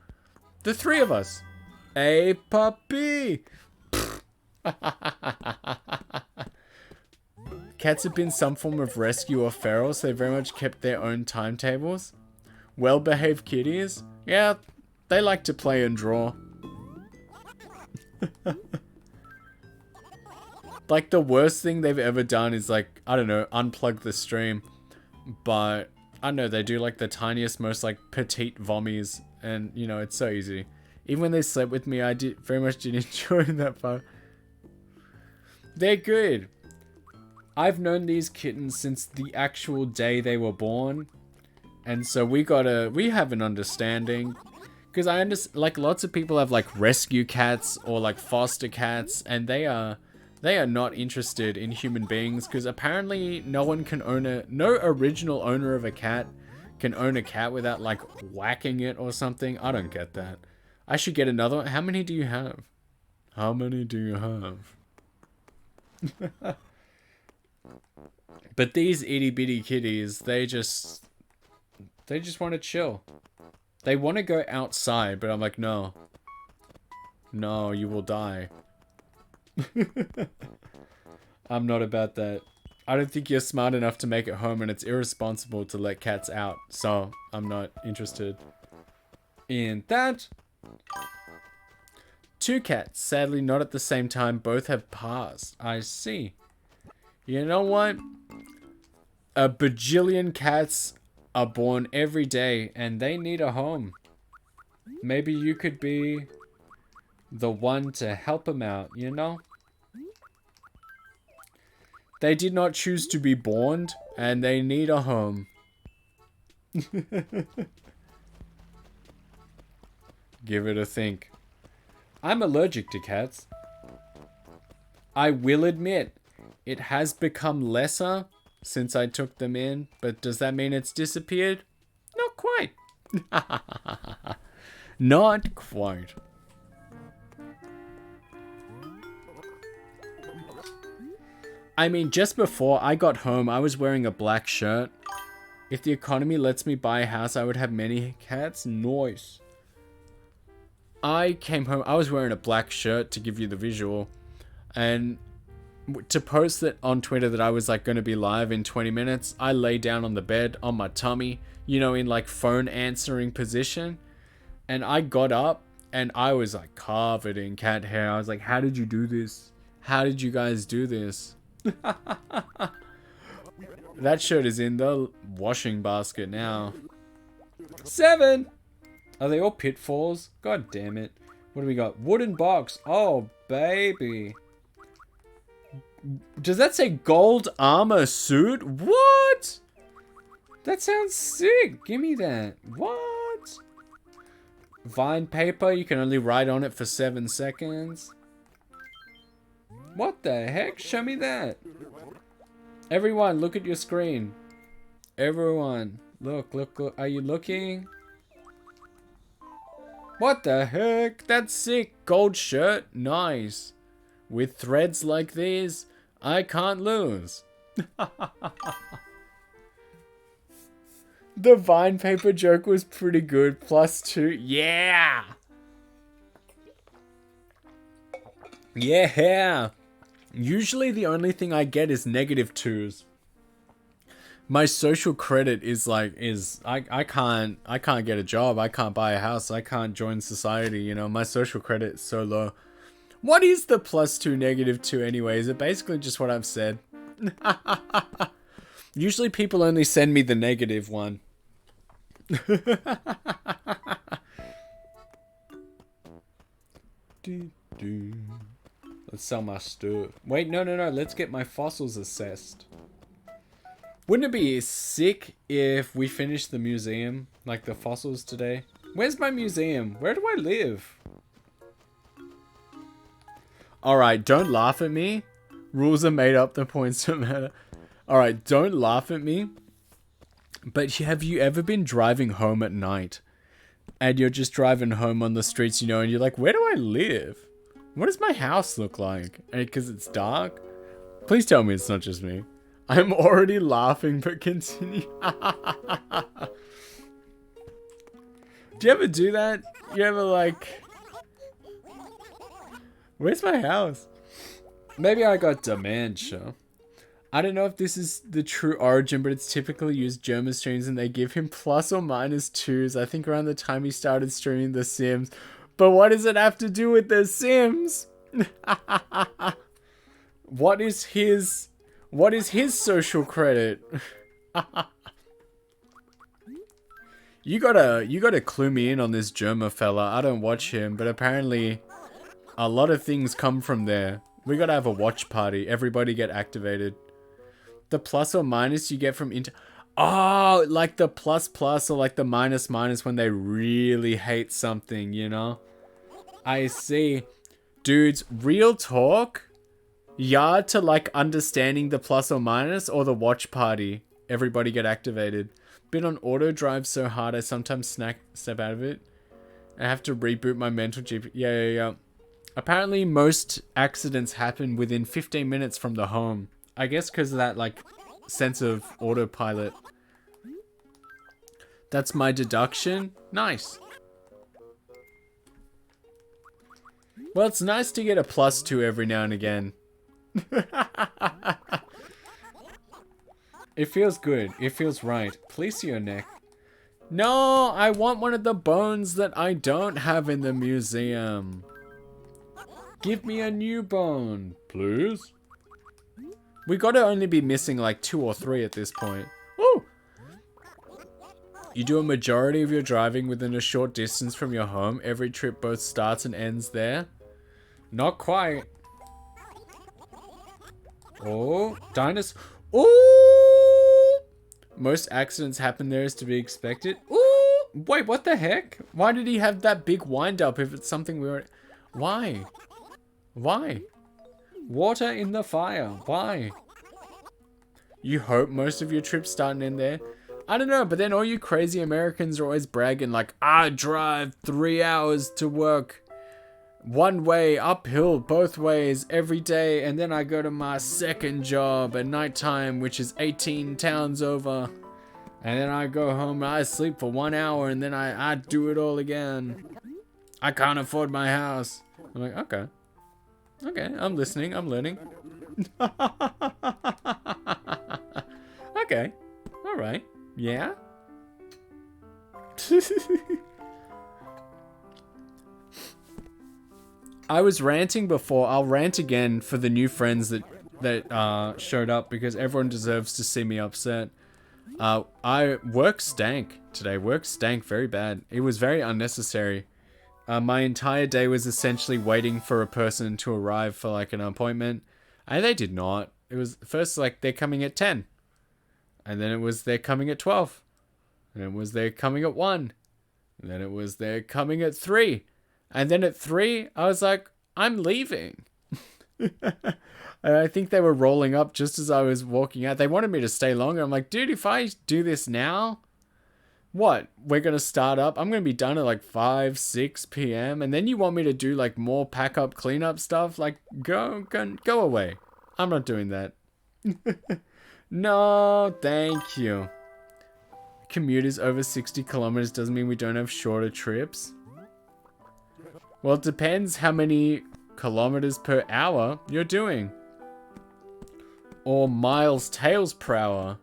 The three of us. Hey, puppy! Cats have been some form of rescue or feral, so they very much kept their own timetables. Well-behaved kitties? Yeah, they like to play and draw. Like, the worst thing they've ever done is, like, I don't know, unplug the stream. But, I don't know, they do, like, the tiniest, most, like, petite vommies. And, you know, it's so easy. Even when they slept with me, I very much did enjoy that part. They're good. I've known these kittens since the actual day they were born. And so we have an understanding. Because I understand, like, lots of people have, like, rescue cats or, like, foster cats. And they are not interested in human beings. Because apparently no original owner of a cat can own a cat without, like, whacking it or something. I don't get that. I should get another one. How many do you have? How many do you have? But these itty bitty kitties, they just want to chill. They want to go outside, but I'm like, no. No, you will die. I'm not about that. I don't think you're smart enough to make it home, and it's irresponsible to let cats out. So, I'm not interested in that. 2 cats, sadly not at the same time, both have passed. I see. You know what? A bajillion cats are born every day, and they need a home. Maybe you could be the one to help them out, you know? They did not choose to be born, and they need a home. Give it a think. I'm allergic to cats. I will admit, it has become lesser since I took them in, but does that mean it's disappeared? Not quite. Not quite. I mean, just before I got home, I was wearing a black shirt. If the economy lets me buy a house, I would have many cats. Nice. I came home, I was wearing a black shirt to give you the visual. And to post it on Twitter that I was like going to be live in 20 minutes, I lay down on the bed on my tummy, you know, in like phone answering position. And I got up and I was like covered in cat hair. I was like, how did you do this? How did you guys do this? That shirt is in the washing basket now. 7! Are they all pitfalls? God damn it. What do we got? Wooden box. Oh, baby. Does that say gold armor suit? What? That sounds sick. Give me that. What? Vine paper. You can only write on it for 7 seconds. What the heck? Show me that. Everyone, look at your screen. Everyone. Look, look, look. Are you looking? What the heck? That's sick. Gold shirt. Nice. With threads like these, I can't lose. The vine paper joke was pretty good. +2. Yeah. Yeah. Usually the only thing I get is -2s. My social credit is like, I can't get a job. I can't buy a house. I can't join society. You know, my social credit is so low. What is the +2, -2 anyway? Is it basically just what I've said? Usually people only send me the negative one. Let's sell my stuff. Wait, no. Let's get my fossils assessed. Wouldn't it be sick if we finished the museum, like the fossils today? Where's my museum? Where do I live? Alright, don't laugh at me. Rules are made up, the points don't matter. Alright, don't laugh at me. But have you ever been driving home at night and you're just driving home on the streets, you know, and you're like, where do I live? What does my house look like? Because it's dark? Please tell me it's not just me. I'm already laughing, but continue. Do you ever do that? You ever like... Where's my house? Maybe I got dementia. I don't know if this is the true origin, but it's typically used German streams and they give him plus or minus 2s. I think around the time he started streaming The Sims. But what does it have to do with The Sims? What is his social credit? You gotta clue me in on this German fella. I don't watch him, but apparently a lot of things come from there. We gotta have a watch party. Everybody get activated. The plus or minus you get from oh, like the plus or like the minus when they really hate something, you know? I see. Dudes, real talk. Yeah to like understanding the plus or minus or the watch party. Everybody get activated. Been on auto drive so hard I sometimes step out of it. I have to reboot my mental GP. Yeah. Apparently most accidents happen within 15 minutes from the home. I guess because of that like sense of autopilot. That's my deduction. Nice. Well, it's nice to get a +2 every now and again. It feels good. It feels right. Please your neck. No, I want one of the bones that I don't have in the museum. Give me a new bone, please. We gotta only be missing like 2 or 3 at this point. Woo! You do a majority of your driving within a short distance from your home. Every trip both starts and ends there. Not quite. Oh, dinosaur. Ooh! Most accidents happen there, is to be expected. Ooh! Wait, what the heck? Why did he have that big wind up if it's something we already... Why? Why? Water in the fire. Why? You hope most of your trips start and end there? I don't know, but then all you crazy Americans are always bragging like, I drive 3 hours to work. One way, uphill, both ways, every day, and then I go to my second job at nighttime, which is 18 towns over. And then I go home and I sleep for 1 hour, and then I do it all again. I can't afford my house. I'm like, okay. Okay, I'm listening, I'm learning. Okay, alright, yeah? I was ranting before. I'll rant again for the new friends that showed up because everyone deserves to see me upset. Work stank today. Work stank very bad. It was very unnecessary. My entire day was essentially waiting for a person to arrive for like an appointment, and they did not. It was first like they're coming at 10, and then it was they're coming at 12, and it was they're coming at 1, and then it was they're coming at 3. And then at 3, I was like, I'm leaving. And I think they were rolling up just as I was walking out. They wanted me to stay longer. I'm like, dude, if I do this now, what? We're going to start up. I'm going to be done at like 5, 6 p.m. And then you want me to do like more pack up, clean up stuff? Like, go away. I'm not doing that. No, thank you. Commuters over 60 kilometers doesn't mean we don't have shorter trips. Well, it depends how many kilometers per hour you're doing. Or miles tails per hour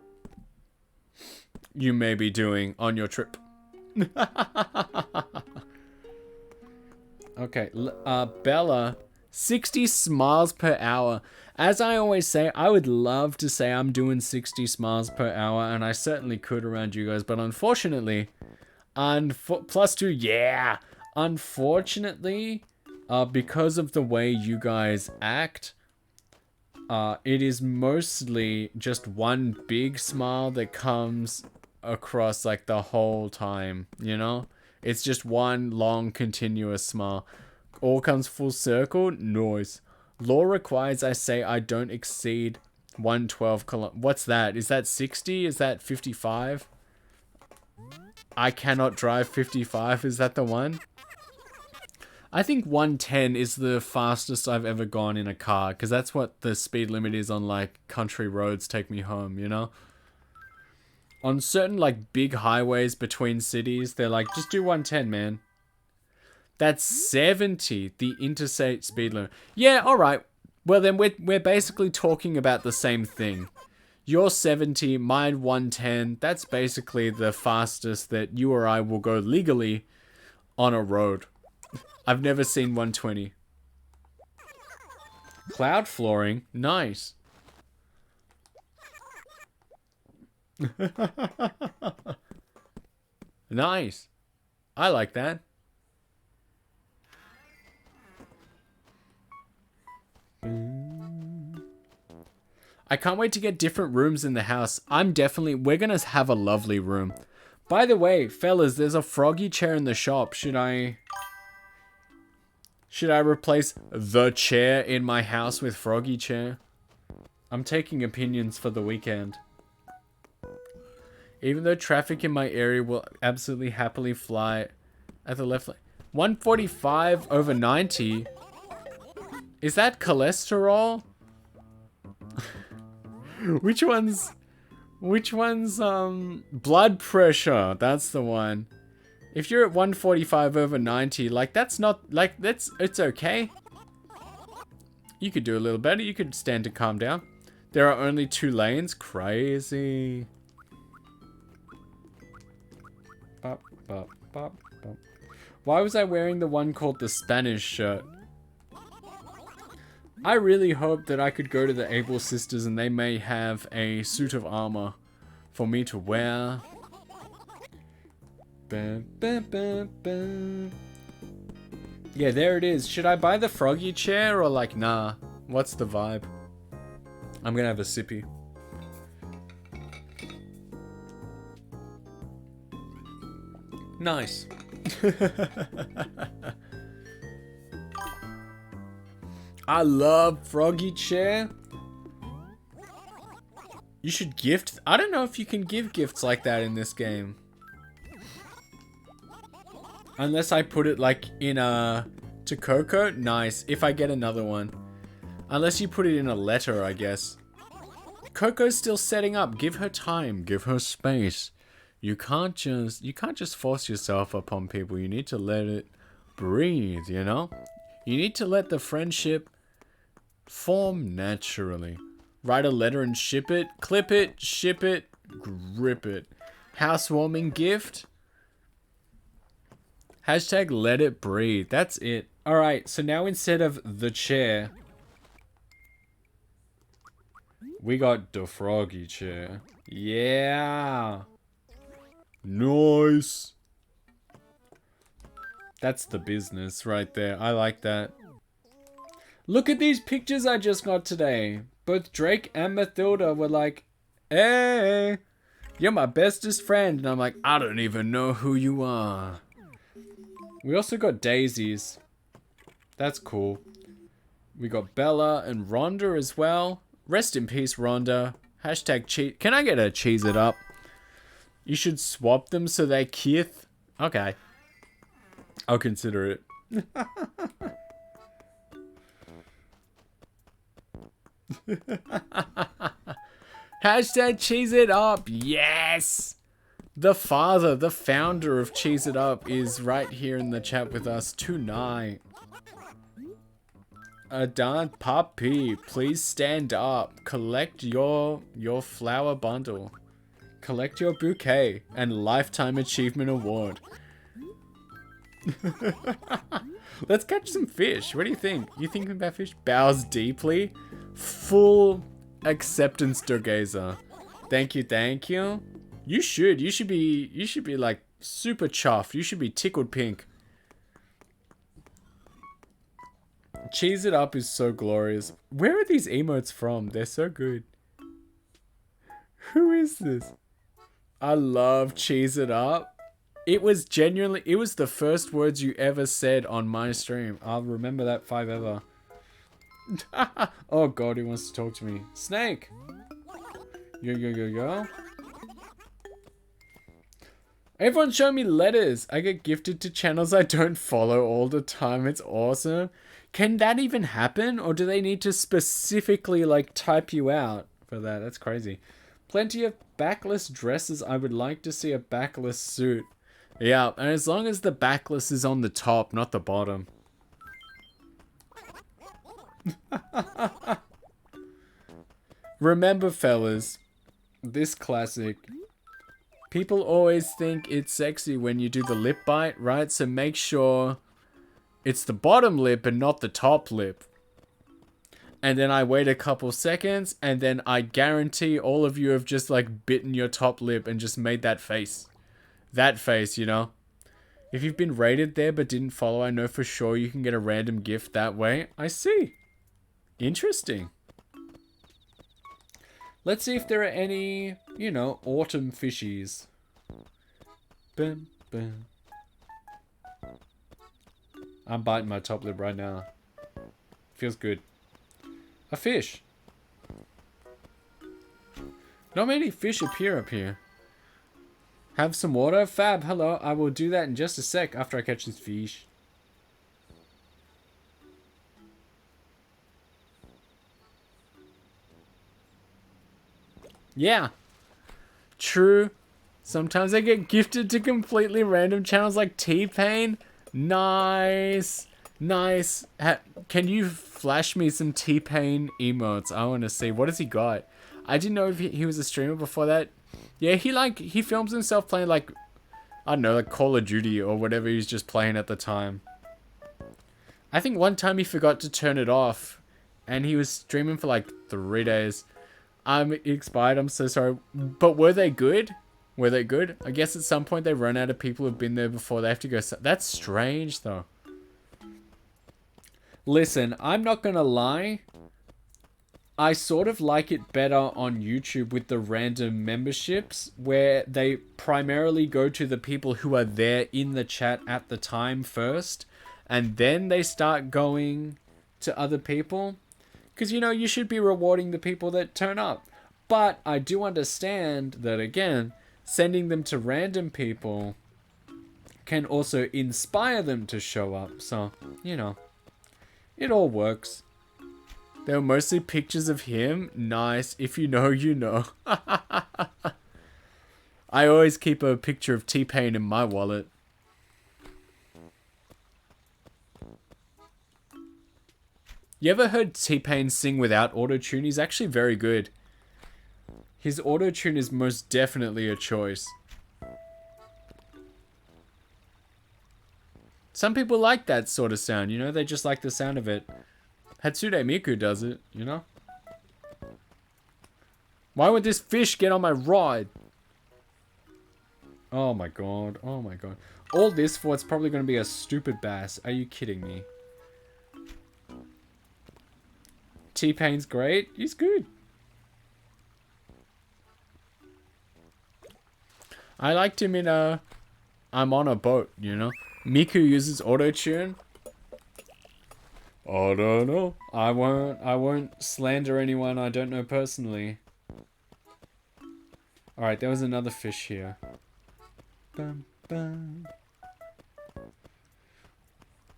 you may be doing on your trip. Okay, Bella, 60 smiles per hour. As I always say, I would love to say I'm doing 60 smiles per hour, and I certainly could around you guys, but unfortunately, +2, yeah! Unfortunately, because of the way you guys act, it is mostly just one big smile that comes across like the whole time, you know? It's just one long continuous smile. All comes full circle, noise. Law requires I say I don't exceed 112 What's that? Is that 60? Is that 55? I cannot drive 55. Is that the one? I think 110 is the fastest I've ever gone in a car, because that's what the speed limit is on, like, country roads take me home, you know? On certain, like, big highways between cities, they're like, just do 110, man. That's 70, the interstate speed limit. Yeah, alright. Well, then we're basically talking about the same thing. You're 70, mine 110. That's basically the fastest that you or I will go legally on a road. I've never seen 120. Cloud flooring. Nice. Nice. I like that. I can't wait to get different rooms in the house. We're gonna have a lovely room. By the way, fellas, there's a froggy chair in the shop. Should I replace the chair in my house with froggy chair? I'm taking opinions for the weekend. Even though traffic in my area will absolutely happily fly at the left lane. 145 over 90? Is that cholesterol? Which one's blood pressure? That's the one. If you're at 145 over 90, like it's okay. You could do a little better. You could stand to calm down. There are only 2 lanes. Crazy. Bop, bop, bop, bop. Why was I wearing the one called the Spanish shirt? I really hope that I could go to the Able Sisters and they may have a suit of armor for me to wear. Bum, bum, bum, bum. Yeah, there it is. Should I buy the froggy chair or like, nah? What's the vibe? I'm gonna have a sippy. Nice. I love froggy chair. You should gift. I don't know if you can give gifts like that in this game. Unless I put it like in a to Coco. Nice. If I get another one. Unless you put it in a letter, I guess. Coco's still setting up. Give her time. Give her space. You can't just force yourself upon people. You need to let it breathe, you know? You need to let the friendship form naturally. Write a letter and ship it. Clip it, ship it, grip it. Housewarming gift. Hashtag let it breathe. That's it. Alright, so now instead of the chair, we got the froggy chair. Yeah. Nice. That's the business right there. I like that. Look at these pictures I just got today. Both Drake and Mathilda were like, hey, you're my bestest friend. And I'm like, I don't even know who you are. We also got daisies. That's cool. We got Bella and Rhonda as well. Rest in peace, Rhonda. Hashtag cheat. Can I get a cheese it up? You should swap them so they kith. Okay. I'll consider it. Hashtag cheese it up. Yes. The father, the founder of Cheese It Up is right here in the chat with us tonight. Adan Papi, please stand up. Collect your flower bundle. Collect your bouquet and lifetime achievement award. Let's catch some fish. What do you think? You thinking about fish? Bows deeply. Full acceptance, Dorgazer. Thank you, thank you. You should be like super chuffed. You should be tickled pink. Cheese It Up is so glorious. Where are these emotes from? They're so good. Who is this? I love Cheese It Up. It was the first words you ever said on my stream. I'll remember that forever. Oh god, he wants to talk to me. Snake! Yo. Everyone's showing me letters. I get gifted to channels I don't follow all the time. It's awesome. Can that even happen? Or do they need to specifically like type you out for that? That's crazy. Plenty of backless dresses. I would like to see a backless suit. Yeah, and as long as the backless is on the top, not the bottom. Remember, fellas, this classic. People always think it's sexy when you do the lip bite, right? So make sure it's the bottom lip and not the top lip. And then I wait a couple seconds, and then I guarantee all of you have just like bitten your top lip and just made that face. That face, you know? If you've been rated there but didn't follow, I know for sure you can get a random gift that way. I see. Interesting. Let's see if there are any, you know, autumn fishies. Bum, bum. I'm biting my top lip right now. Feels good. A fish. Not many fish appear up here. Have some water? Fab, hello. I will do that in just a sec after I catch this fish. Yeah. True. Sometimes I get gifted to completely random channels like T-Pain. Nice. Nice. Can you flash me some T-Pain emotes? I want to see. What has he got? I didn't know if he was a streamer before that. Yeah, he films himself playing like, I don't know, like Call of Duty or whatever he's just playing at the time. I think one time he forgot to turn it off and he was streaming for like 3 days. It expired, I'm so sorry. But were they good? Were they good? I guess at some point they run out of people who've been there before. They have to go. That's strange, though. Listen, I'm not gonna lie. I sort of like it better on YouTube with the random memberships where they primarily go to the people who are there in the chat at the time first. And then they start going to other people. Because, you know, you should be rewarding the people that turn up. But I do understand that, again, sending them to random people can also inspire them to show up. So, you know, it all works. They were mostly pictures of him. Nice. If you know, you know. I always keep a picture of T-Pain in my wallet. You ever heard T-Pain sing without auto-tune? He's actually very good. His auto-tune is most definitely a choice. Some people like that sort of sound, you know? They just like the sound of it. Hatsude Miku does it, you know? Why would this fish get on my rod? Oh my god, oh my god. All this for it's probably going to be a stupid bass. Are you kidding me? T-Pain's great. He's good. I liked him in I'm on a boat, you know? Miku uses auto-tune. I don't know. I won't slander anyone I don't know personally. Alright, there was another fish here. Bum, bum.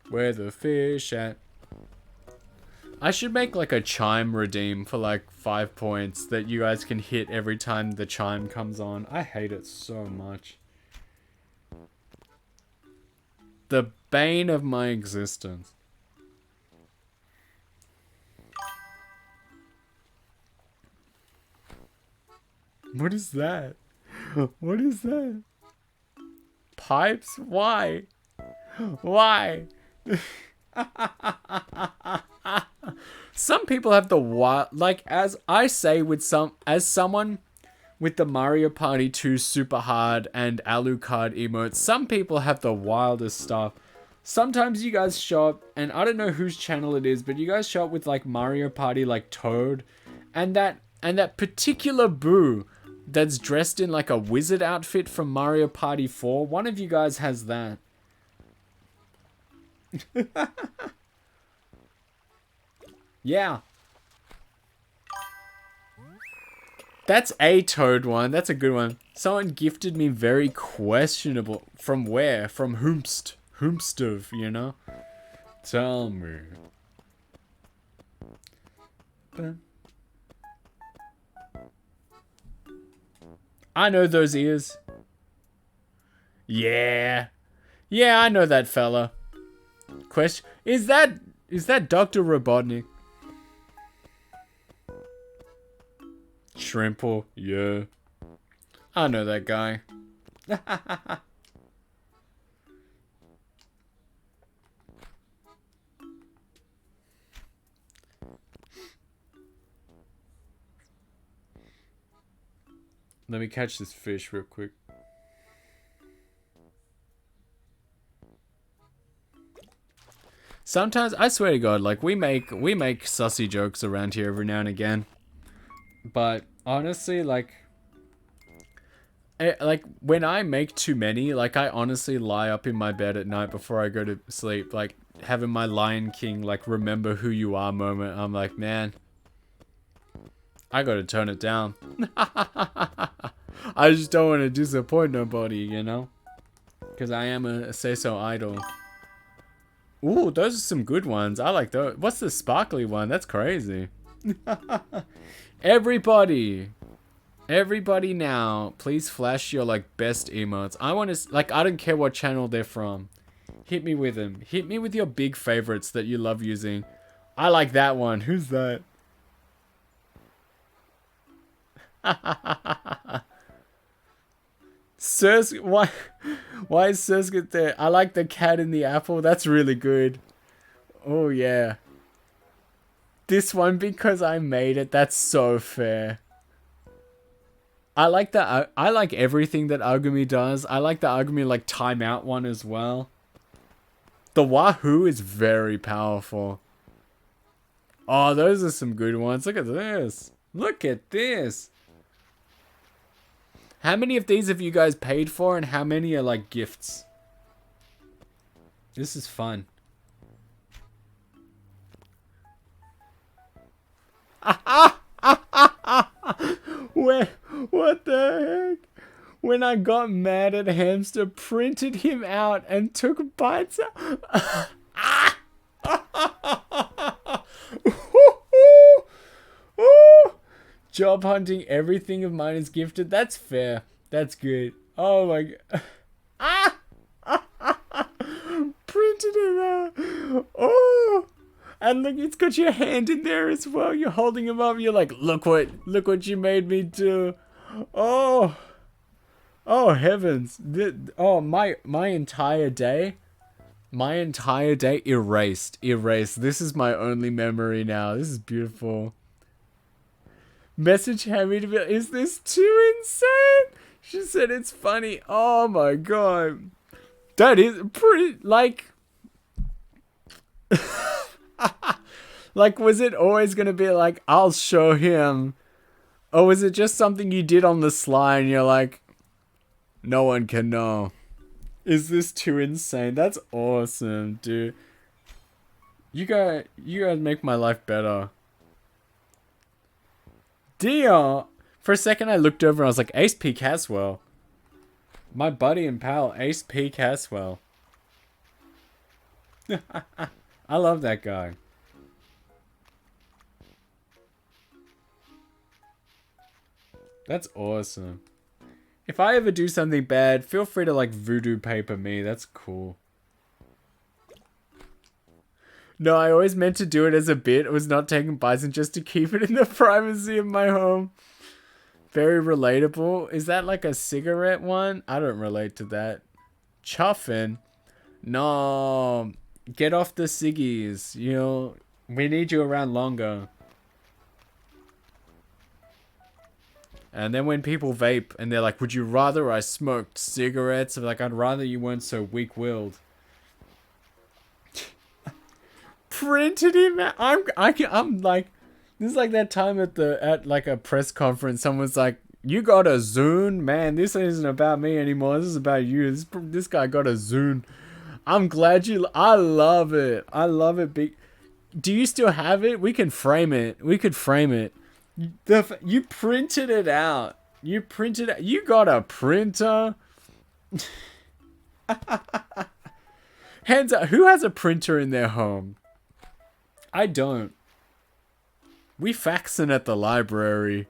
Where the fish at? I should make like a chime redeem for like 5 points that you guys can hit every time the chime comes on. I hate it so much. The bane of my existence. What is that? What is that? Pipes? Why? Why? Some people have the wild, like as I say as someone with the Mario Party 2 Super Hard and Alucard emotes, some people have the wildest stuff. Sometimes you guys show up, and I don't know whose channel it is, but you guys show up with like Mario Party like Toad, and that particular boo that's dressed in like a wizard outfit from Mario Party 4. One of you guys has that. Yeah. That's a Toad one. That's a good one. Someone gifted me very questionable. From where? From Whomstov, you know? Tell me. I know those ears. Yeah. Yeah, I know that fella. Question. Is that Dr. Robotnik? Shrimple, yeah. I know that guy. Let me catch this fish real quick. Sometimes, I swear to God, like we make sussy jokes around here every now and again. But honestly, like when I make too many, like I honestly lie up in my bed at night before I go to sleep, like having my Lion King, like remember who you are moment. I'm like, man, I gotta tone it down. I just don't want to disappoint nobody, you know? Because I am a say-so idol. Ooh, those are some good ones. I like those. What's the sparkly one? That's crazy. Everybody now, please flash your, like, best emotes. I want to, like, I don't care what channel they're from. Hit me with them. Hit me with your big favorites that you love using. I like that one. Who's that? Why is Surskit there? I like the cat in the apple. That's really good. Oh yeah. This one because I made it. That's so fair. I like everything that Agumi does. I like the Agumi like timeout one as well. The Wahoo is very powerful. Oh, those are some good ones. Look at this. Look at this. How many of these have you guys paid for and how many are like gifts? This is fun. What the heck? When I got mad at Hamster, printed him out and took bites out. Job hunting, everything of mine is gifted. That's fair. That's good. Oh my god. Printed him out. Oh. And look, it's got your hand in there as well. You're holding him up. You're like, look what you made me do. Oh. Oh heavens. Oh, my entire day. My entire day erased. This is my only memory now. This is beautiful. Message Hammy to be like, is this too insane? She said it's funny. Oh my god. That is pretty, like... like, was it always gonna be like, I'll show him? Or was it just something you did on the sly and you're like, no one can know? Is this too insane? That's awesome, dude. You guys make my life better. Dear, for a second I looked over and I was like, Ace P. Caswell. My buddy and pal, Ace P. Caswell. I love that guy. That's awesome. If I ever do something bad, feel free to like voodoo paper me. That's cool. No, I always meant to do it as a bit. It was not taking bison just to keep it in the privacy of my home. Very relatable. Is that like a cigarette one? I don't relate to that. Chuffin? No. Get off the ciggies. You know, we need you around longer. And then when people vape and they're like, would you rather I smoked cigarettes? I'm like, I'd rather you weren't so weak-willed. Printed him out. I'm like, this is like that time at like a press conference. Someone's like, you got a Zune? Man, this isn't about me anymore. This is about you. This guy got a Zune. I'm glad I love it. I love it. Do you still have it? We can frame it. We could frame it. You printed it out. You printed... You got a printer? Hands up. Who has a printer in their home? I don't. We faxing at the library.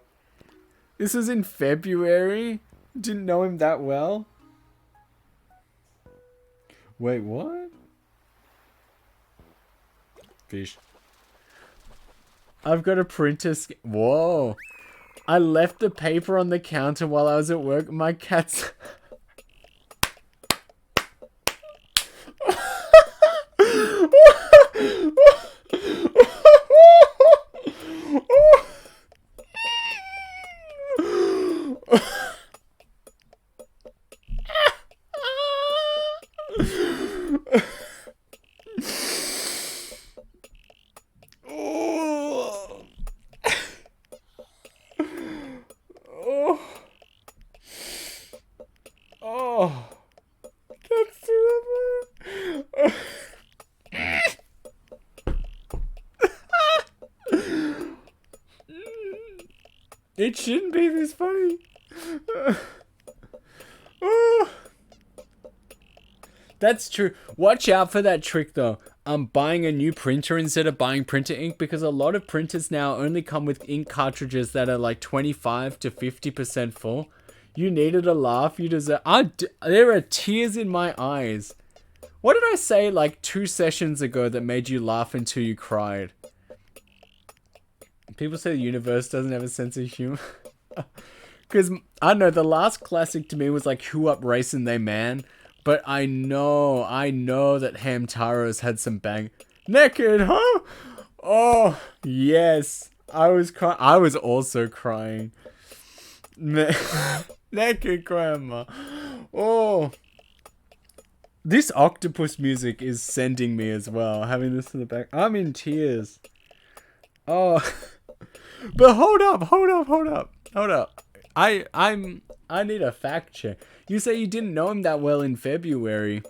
This was in February? Didn't know him that well? Wait, what? Fish. I've got a printer. Whoa. I left the paper on the counter while I was at work. My cat's... It shouldn't be this funny. That's true. Watch out for that trick though. I'm buying a new printer instead of buying printer ink because a lot of printers now only come with ink cartridges that are like 25 to 50% full. You needed a laugh. You deserve... There are tears in my eyes. What did I say like 2 sessions ago that made you laugh until you cried? People say the universe doesn't have a sense of humor. Because, I don't know, the last classic to me was like Who Up Racing They Man. But I know that Hamtaro's had some bang. Naked, huh? Oh, yes. I was crying. I was also crying. Naked grandma. Oh. This octopus music is sending me as well. Having this in the back. I'm in tears. Oh. But hold up. I need a fact check. You say you didn't know him that well in February.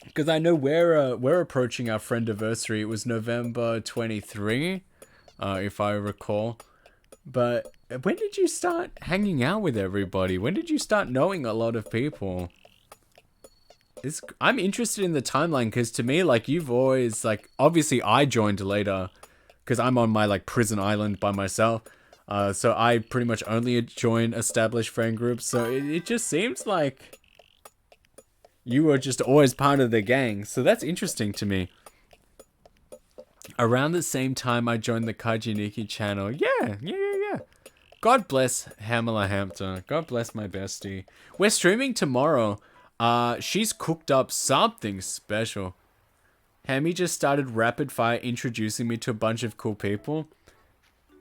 Because I know we're approaching our friendiversary. It was November 23, if I recall. But when did you start hanging out with everybody? When did you start knowing a lot of people? I'm interested in the timeline because to me, like, you've always, like, obviously I joined later because I'm on my, like, prison island by myself. So I pretty much only join established friend groups. So it just seems like you were just always part of the gang. So that's interesting to me. Around the same time I joined the Kaiji Nikki channel. Yeah. God bless Hamala Hampton. God bless my bestie. We're streaming tomorrow. She's cooked up something special. Hammy just started rapid fire introducing me to a bunch of cool people.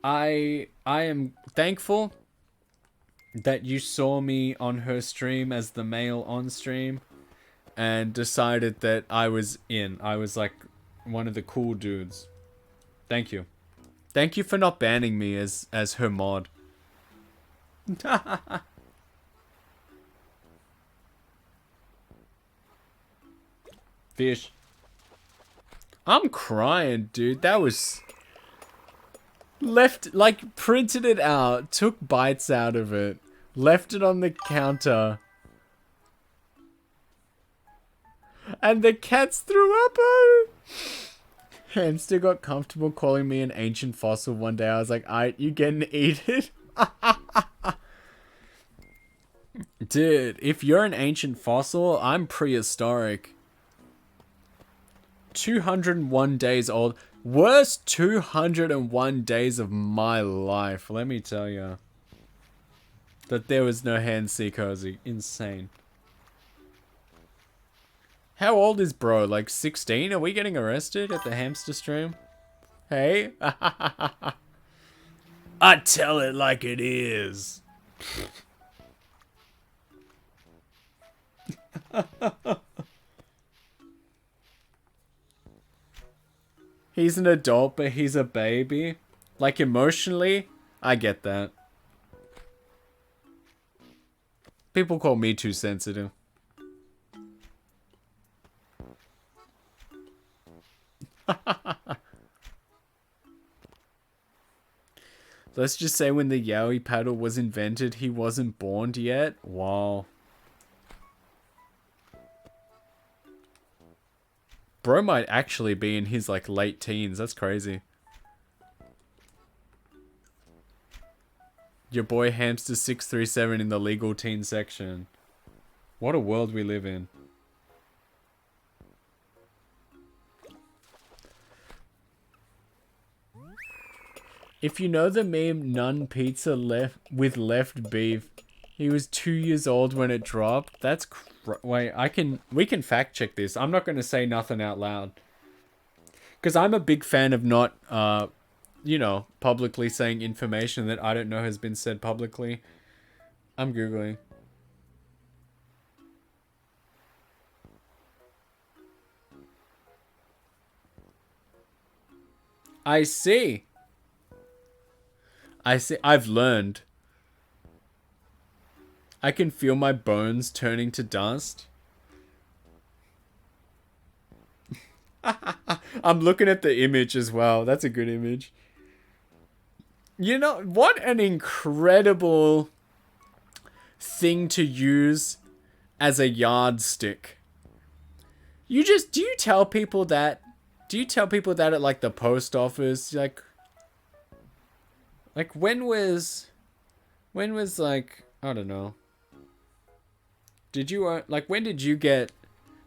I am thankful that you saw me on her stream as the male on stream and decided that I was in. I was like one of the cool dudes. Thank you. Thank you for not banning me as her mod. Fish. I'm crying, dude. That was... Left, like, printed it out, took bites out of it, left it on the counter. And the cats threw up on it. Hamster got comfortable calling me an ancient fossil one day. I was like, alright, you gonna eat it? Dude, if you're an ancient fossil, I'm prehistoric. 201 days old. Worst 201 days of my life, let me tell you. That there was no hand sea cozy. Insane. How old is bro? Like 16? Are we getting arrested at the hamster stream? Hey? I tell it like it is. He's an adult, but he's a baby. Like, emotionally, I get that. People call me too sensitive. Let's just say when the yaoi paddle was invented, he wasn't born yet. Wow. Bro might actually be in his like late teens. That's crazy. Your boy Hamster 637 in the legal teen section. What a world we live in. If you know the meme Nun Pizza left with left beef, he was 2 years old when it dropped. That's wait, we can fact check this. I'm not going to say nothing out loud. Cuz I'm a big fan of not you know, publicly saying information that I don't know has been said publicly. I'm googling. I see. I've learned. I can feel my bones turning to dust. I'm looking at the image as well. That's a good image. You know, what an incredible thing to use as a yardstick. Do you tell people that? Do you tell people that at like the post office? Like when was like, I don't know. Did you like when did you get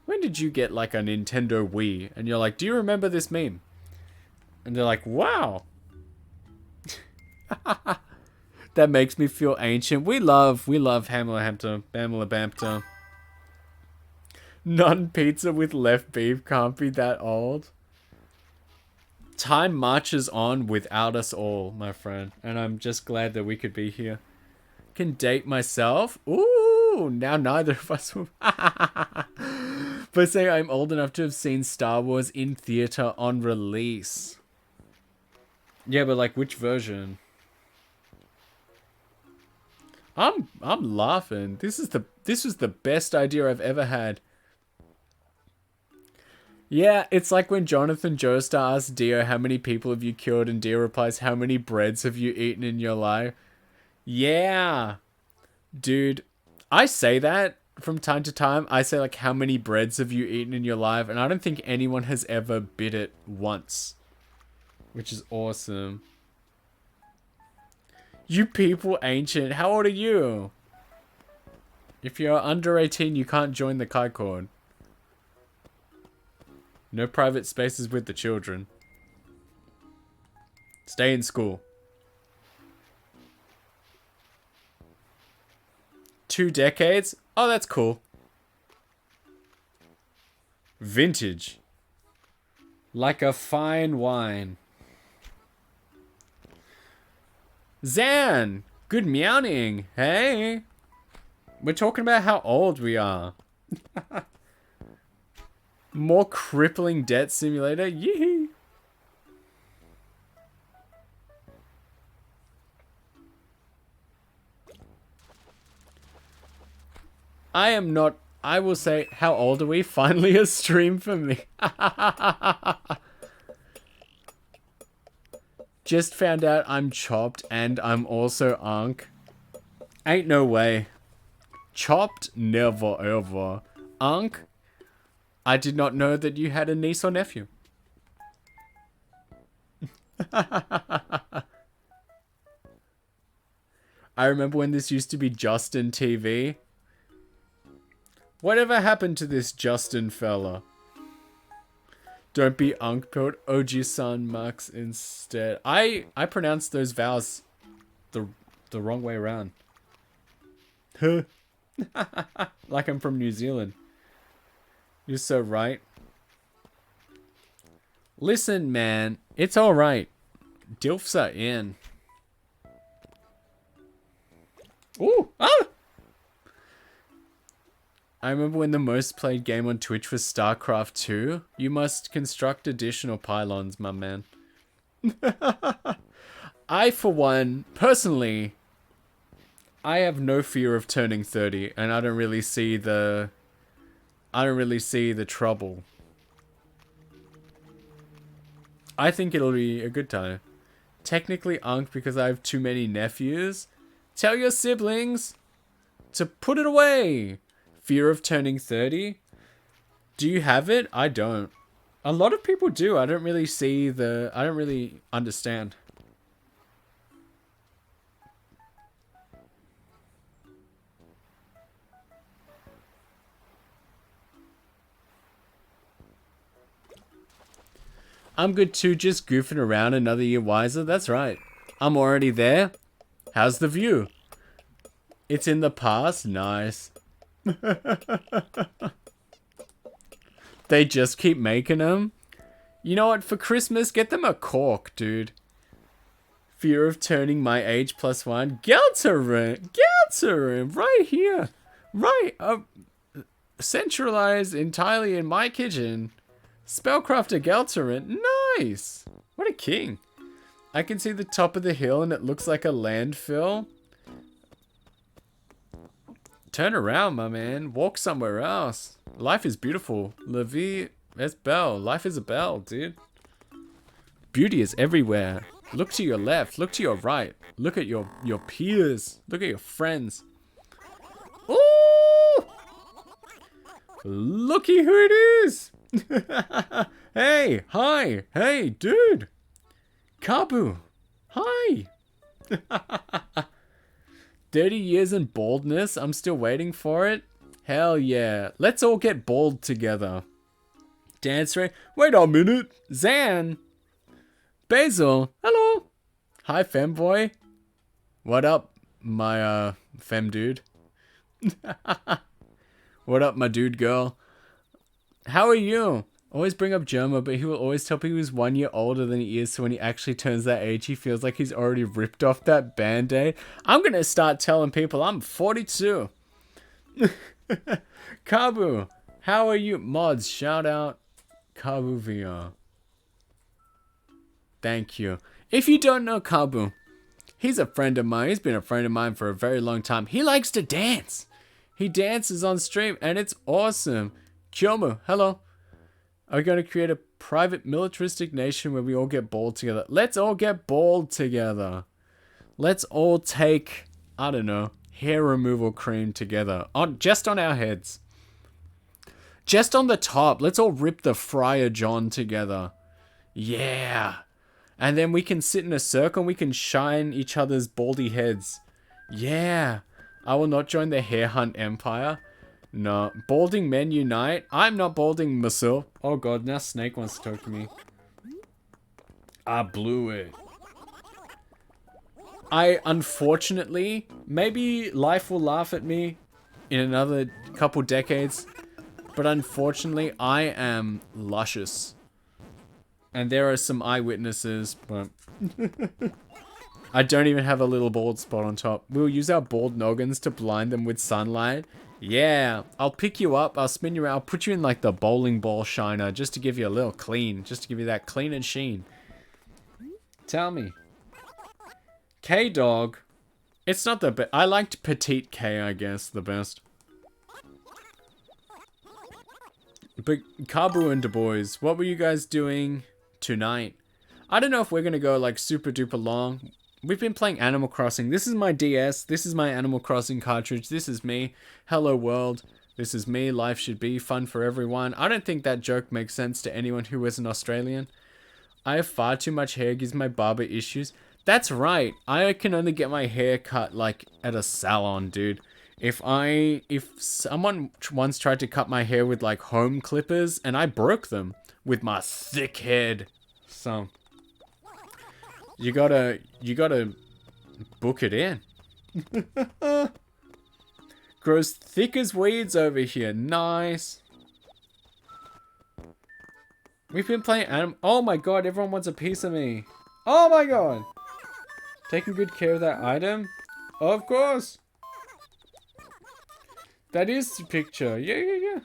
like a Nintendo Wii? And you're like, do you remember this meme? And they're like, wow. That makes me feel ancient. We love Hamler Bampter. Nun pizza with left beef can't be that old. Time marches on without us all, my friend. And I'm just glad that we could be here. Can date myself. Ooh, now neither of us will. But saying I'm old enough to have seen Star Wars in theater on release. Yeah, but like which version? I'm laughing. This was the best idea I've ever had. Yeah, it's like when Jonathan Joestar asks Dio, how many people have you killed? And Dio replies, how many breads have you eaten in your life? Yeah. Dude, I say that from time to time. I say like, how many breads have you eaten in your life? And I don't think anyone has ever bit it once. Which is awesome. You people ancient. How old are you? If you're under 18, you can't join the Kai Chord. No private spaces with the children. Stay in school. 2 decades? Oh, that's cool. Vintage. Like a fine wine. Zan! Good meowing. Hey! We're talking about how old we are. More crippling debt simulator? Yee! I am not... I will say, how old are we? Finally a stream for me. Just found out I'm chopped and I'm also Ankh. Ain't no way. Chopped? Never ever. Ankh? I did not know that you had a niece or nephew. I remember when this used to be Justin TV. Whatever happened to this Justin fella? Don't be Ankh-pilled, Oji-san Max instead. I pronounced those vowels the wrong way around. Huh. Like I'm from New Zealand. You're so right. Listen, man. It's alright. Dilfs are in. Ooh! Ah! I remember when the most played game on Twitch was StarCraft 2. You must construct additional pylons, my man. I, for one, personally, I have no fear of turning 30, and I don't really see the trouble. I think it'll be a good time. technically unk because I have too many nephews. Tell your siblings to put it away. Fear of turning 30. Do you have it? I don't. A lot of people do. I don't really understand. I'm good too, just goofing around another year wiser. That's right. I'm already there. How's the view? It's in the past. Nice. They just keep making them. You know what? For Christmas, get them a cork, dude. Fear of turning my age +1. Gelterin, right here. Right. Centralized entirely in my kitchen. Spellcrafter Gelterin. Nice. What a king. I can see the top of the hill and it looks like a landfill. Turn around, my man. Walk somewhere else. Life is beautiful. La vie est belle. Life is a belle, dude. Beauty is everywhere. Look to your left. Look to your right. Look at your peers. Look at your friends. Ooh! Looky who it is. Hey, hi. Hey, dude. Kabu. Hi. 30 years in baldness. I'm still waiting for it. Hell yeah. Let's all get bald together. Dance ring. Wait a minute. Zan. Basil. Hello. Hi, femboy. What up, my fem dude? What up, my dude girl? How are you? Always bring up Germa, but he will always tell people he's 1 year older than he is, so when he actually turns that age, he feels like he's already ripped off that band-aid. I'm gonna start telling people I'm 42. Kabu, how are you? Mods, shout out Kabu VR. Thank you. If you don't know Kabu, he's a friend of mine. He's been a friend of mine for a very long time. He likes to dance. He dances on stream, and it's awesome. Kyomu, hello. Are we going to create a private militaristic nation where we all get bald together? Let's all get bald together. Let's all take, I don't know, hair removal cream together. Just on our heads. Just on the top. Let's all rip the Friar John together. Yeah. And then we can sit in a circle and we can shine each other's baldy heads. Yeah. I will not join the hair hunt empire. No. Balding men unite. I'm not balding myself. Oh god, now Snake wants to talk to me. I blew it. Unfortunately, maybe life will laugh at me in another couple decades, but unfortunately, I am luscious. And there are some eyewitnesses, but I don't even have a little bald spot on top. We'll use our bald noggins to blind them with sunlight. Yeah, I'll pick you up, I'll spin you around, I'll put you in like the bowling ball shiner just to give you a little clean, just to give you that clean and sheen. Tell me. K-Dog. It's not the best. I liked Petite K, I guess, the best. But Kabu and Du Bois, what were you guys doing tonight? I don't know if we're going to go like super duper long. We've been playing Animal Crossing. This is my DS. This is my Animal Crossing cartridge. This is me. Hello world. This is me. Life should be fun for everyone. I don't think that joke makes sense to anyone who isn't Australian. I have far too much hair. Gives my barber issues. That's right. I can only get my hair cut like at a salon, dude. If someone once tried to cut my hair with like home clippers and I broke them with my thick head. So you gotta book it in. Grows thick as weeds over here. Nice. We've been playing oh my god, everyone wants a piece of me. Oh my god. Taking good care of that item? Of course. That is the picture. Yeah.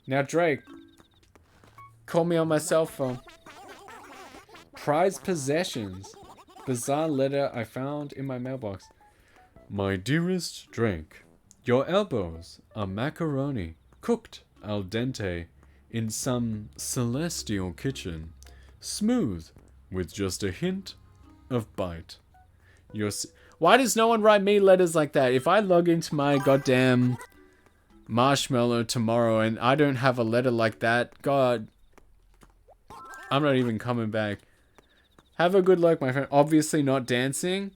Now Drake. Call me on my cell phone. Prized possessions. Bizarre letter I found in my mailbox. My dearest Drake, your elbows are macaroni, cooked al dente in some celestial kitchen, smooth with just a hint of bite. Why does no one write me letters like that? If I log into my goddamn Marshmallow tomorrow and I don't have a letter like that, God, I'm not even coming back. Have a good luck, my friend. Obviously not dancing.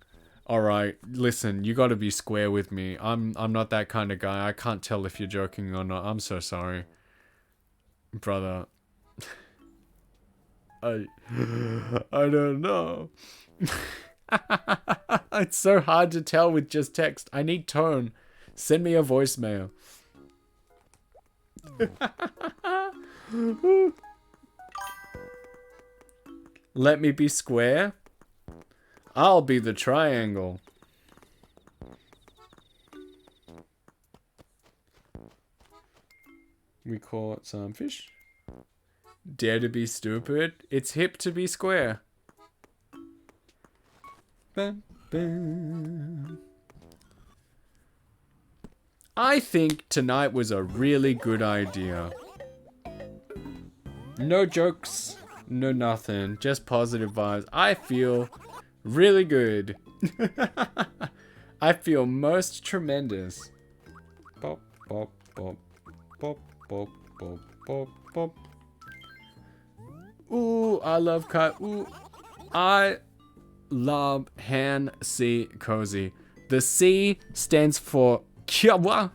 Alright, listen, you gotta be square with me. I'm not that kind of guy. I can't tell if you're joking or not. I'm so sorry. Brother. I don't know. It's so hard to tell with just text. I need tone. Send me a voicemail. Let me be square. I'll be the triangle. We caught some fish. Dare to be stupid. It's hip to be square. Bam, bam. I think tonight was a really good idea. No jokes, no nothing, just positive vibes. I feel really good. I feel most tremendous. Bop, bop, bop, bop, bop, bop, bop, bop. Ooh, I love cut. Ooh, I love hand C cozy. The C stands for Kyawa.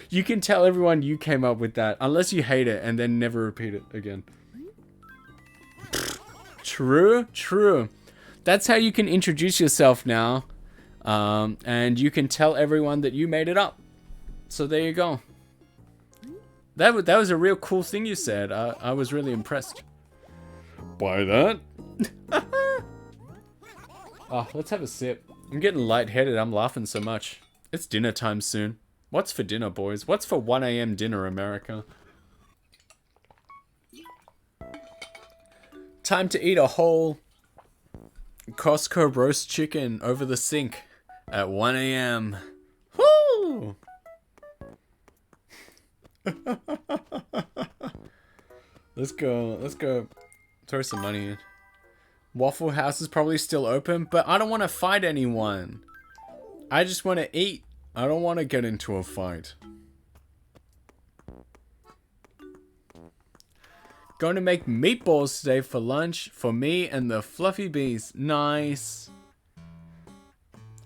You can tell everyone you came up with that, unless you hate it and then never repeat it again. True, true. That's how you can introduce yourself now. And you can tell everyone that you made it up. So there you go. That was a real cool thing you said. I was really impressed by that. Oh, let's have a sip. I'm getting lightheaded. I'm laughing so much. It's dinner time soon. What's for dinner, boys? What's for 1 a.m. dinner, America? Time to eat a whole Costco roast chicken over the sink at 1 a.m. Woo! Let's go throw some money in. Waffle House is probably still open, but I don't want to fight anyone. I just want to eat. I don't want to get into a fight. Going to make meatballs today for lunch for me and the fluffy bees. Nice.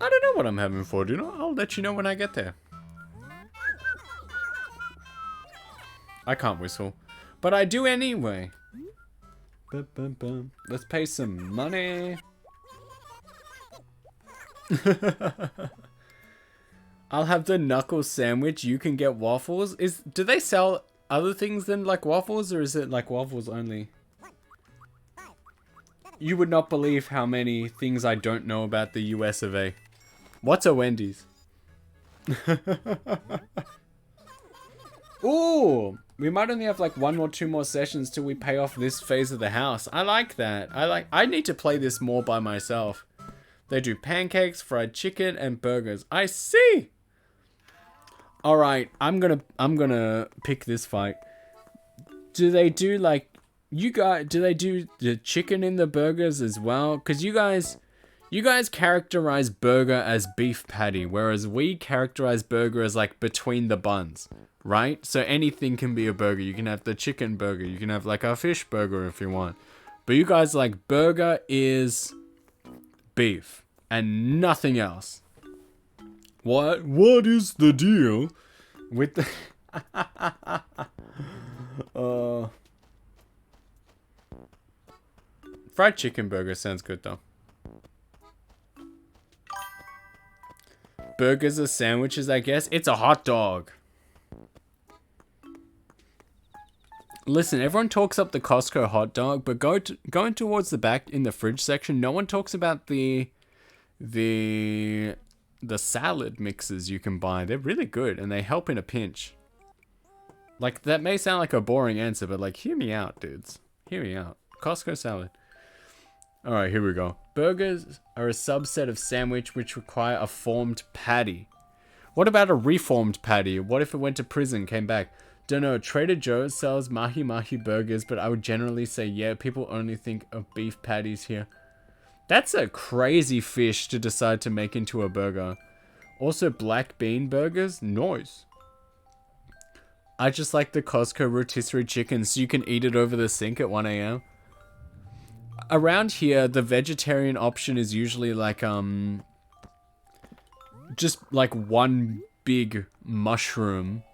I don't know what I'm having for dinner. I'll let you know when I get there. I can't whistle, but I do anyway. Bum, bum, bum. Let's pay some money. I'll have the knuckle sandwich. You can get waffles. Do they sell other things than like waffles, or is it like waffles only? You would not believe how many things I don't know about the US of A. What's a Wendy's? Ooh, we might only have like 1 or 2 more sessions till we pay off this phase of the house. I like that. I need to play this more by myself. They do pancakes, fried chicken, and burgers. I see. All right, I'm gonna pick this fight. Do they do like do they do the chicken in the burgers as well? Cause you guys characterize burger as beef patty, whereas we characterize burger as like between the buns, right? So anything can be a burger. You can have the chicken burger. You can have like a fish burger if you want. But you guys like burger is beef and nothing else. What is the deal with the fried chicken burger sounds good though. Burgers are sandwiches, I guess. It's a hot dog. Listen, everyone talks up the Costco hot dog, but going towards the back in the fridge section, no one talks about the salad mixes you can buy. They're really good and they help in a pinch. Like, that may sound like a boring answer, but like, hear me out, dudes. Hear me out. Costco salad. Alright, here we go. Burgers are a subset of sandwich which require a formed patty. What about a reformed patty? What if it went to prison, came back? Don't know, Trader Joe's sells mahi mahi burgers, but I would generally say, yeah, people only think of beef patties here. That's a crazy fish to decide to make into a burger. Also, black bean burgers? Nice. I just like the Costco rotisserie chicken so you can eat it over the sink at 1 a.m. Around here, the vegetarian option is usually like, just like one big mushroom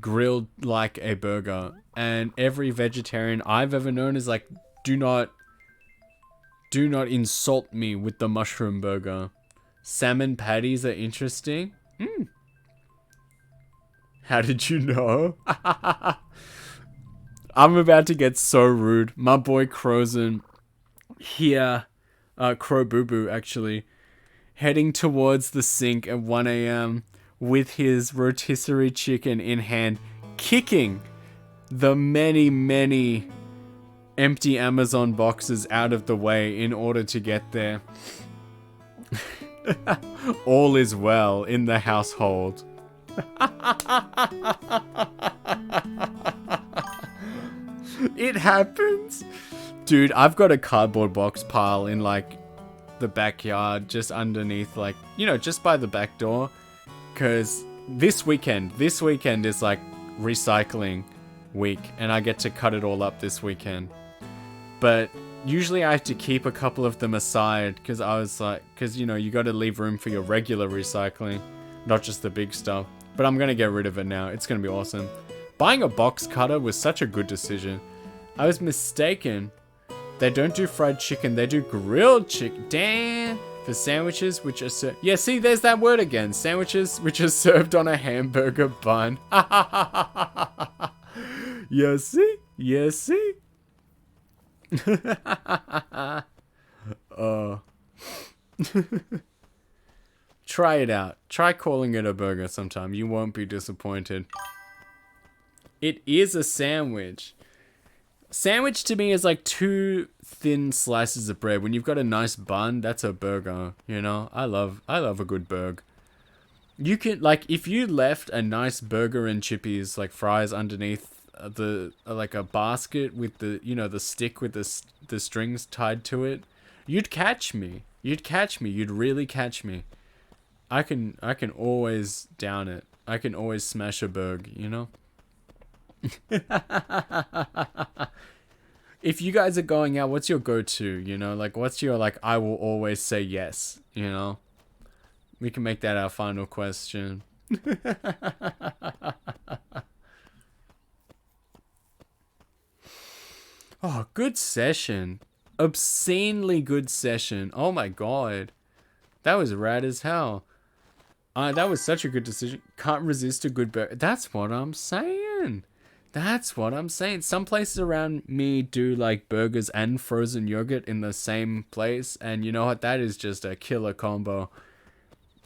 grilled like a burger. And every vegetarian I've ever known is like, do not insult me with the mushroom burger. Salmon patties are interesting. How did you know? I'm about to get so rude. My boy Crozen here, Crow Boo Boo actually, heading towards the sink at 1 a.m. with his rotisserie chicken in hand, kicking the many, many empty Amazon boxes out of the way in order to get there. All is well in the household. It happens. Dude, I've got a cardboard box pile in like the backyard, just underneath, like, you know, just by the back door. Because this weekend is like recycling week, and I get to cut it all up this weekend. But usually I have to keep a couple of them aside because I was like, because, you know, you got to leave room for your regular recycling, not just the big stuff. But I'm going to get rid of it now. It's going to be awesome. Buying a box cutter was such a good decision. I was mistaken. They don't do fried chicken. They do grilled chicken. Damn. For sandwiches, which are yeah, see, there's that word again. Sandwiches, which are served on a hamburger bun. You see? You see? Oh. Try it out. Try calling it a burger sometime. You won't be disappointed. It is a sandwich. Sandwich to me is like 2 thin slices of bread. When you've got a nice bun, that's a burger, you know? I love a good burger. You can, like, if you left a nice burger and chippies, like fries underneath the, like a basket with the, you know, the stick with the strings tied to it, you'd catch me. You'd catch me. You'd really catch me. I can always down it. I can always smash a burg, you know? If you guys are going out, what's your go-to, you know? Like, what's your, like, I will always say yes, you know? We can make that our final question. Oh, good session. Obscenely good session. Oh my god. That was rad as hell. That was such a good decision. Can't resist a good burger. That's what I'm saying. That's what I'm saying. Some places around me do like burgers and frozen yogurt in the same place. And you know what? That is just a killer combo.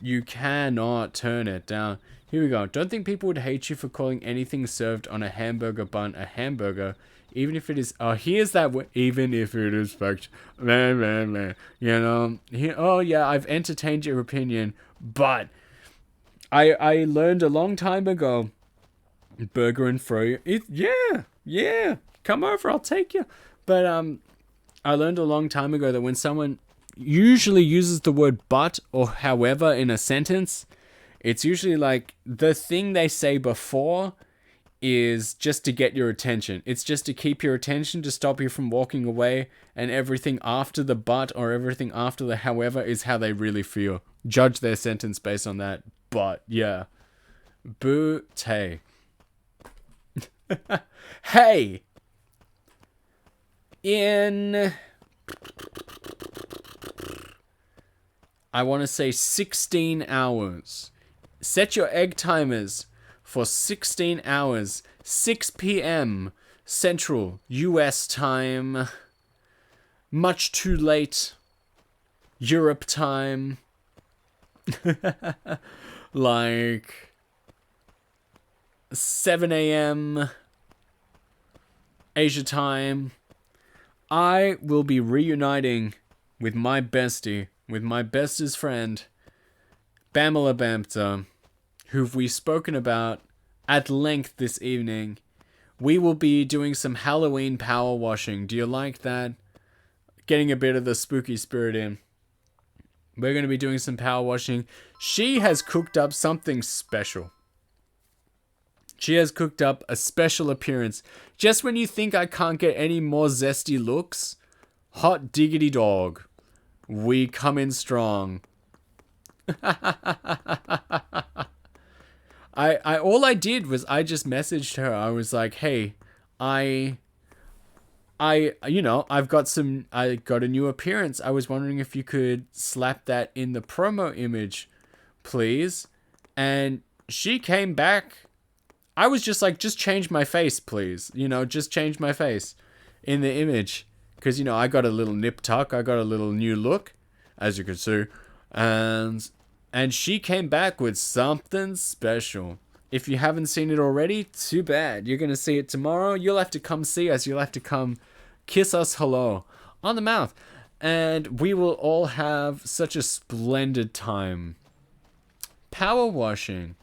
You cannot turn it down. Here we go. Don't think people would hate you for calling anything served on a hamburger bun a hamburger. Even if it is... Oh, here's that... Even if it is fact... Meh, meh, meh. You know? Oh, yeah, I've entertained your opinion. But... I learned a long time ago... Burger and fro... Yeah. Come over, I'll take you. But, I learned a long time ago that when someone usually uses the word but or however in a sentence, it's usually like the thing they say before is just to get your attention. It's just to keep your attention, to stop you from walking away, and everything after the but or everything after the however is how they really feel. Judge their sentence based on that. But, yeah. Boo-tay. Hey! I want to say 16 hours. Set your egg timers for 16 hours, 6 p.m. Central US time. Much too late. Europe time. Like 7 a.m. Asia time. I will be reuniting with my bestie, with my bestest friend, Bamela Bamta, who we've spoken about at length this evening. We will be doing some Halloween power washing. Do you like that? Getting a bit of the spooky spirit in. We're going to be doing some power washing. She has cooked up something special. She has cooked up a special appearance. Just when you think I can't get any more zesty looks, hot diggity dog, we come in strong. All I did was I just messaged her. I was like, hey, I got a new appearance. I was wondering if you could slap that in the promo image, please. And she came back. I was just like, just change my face, please. Just change my face in the image. Because, I got a little nip tuck. I got a little new look, as you can see. And she came back with something special. If you haven't seen it already, too bad. You're going to see it tomorrow. You'll have to come see us. You'll have to come kiss us hello on the mouth. And we will all have such a splendid time. Power washing.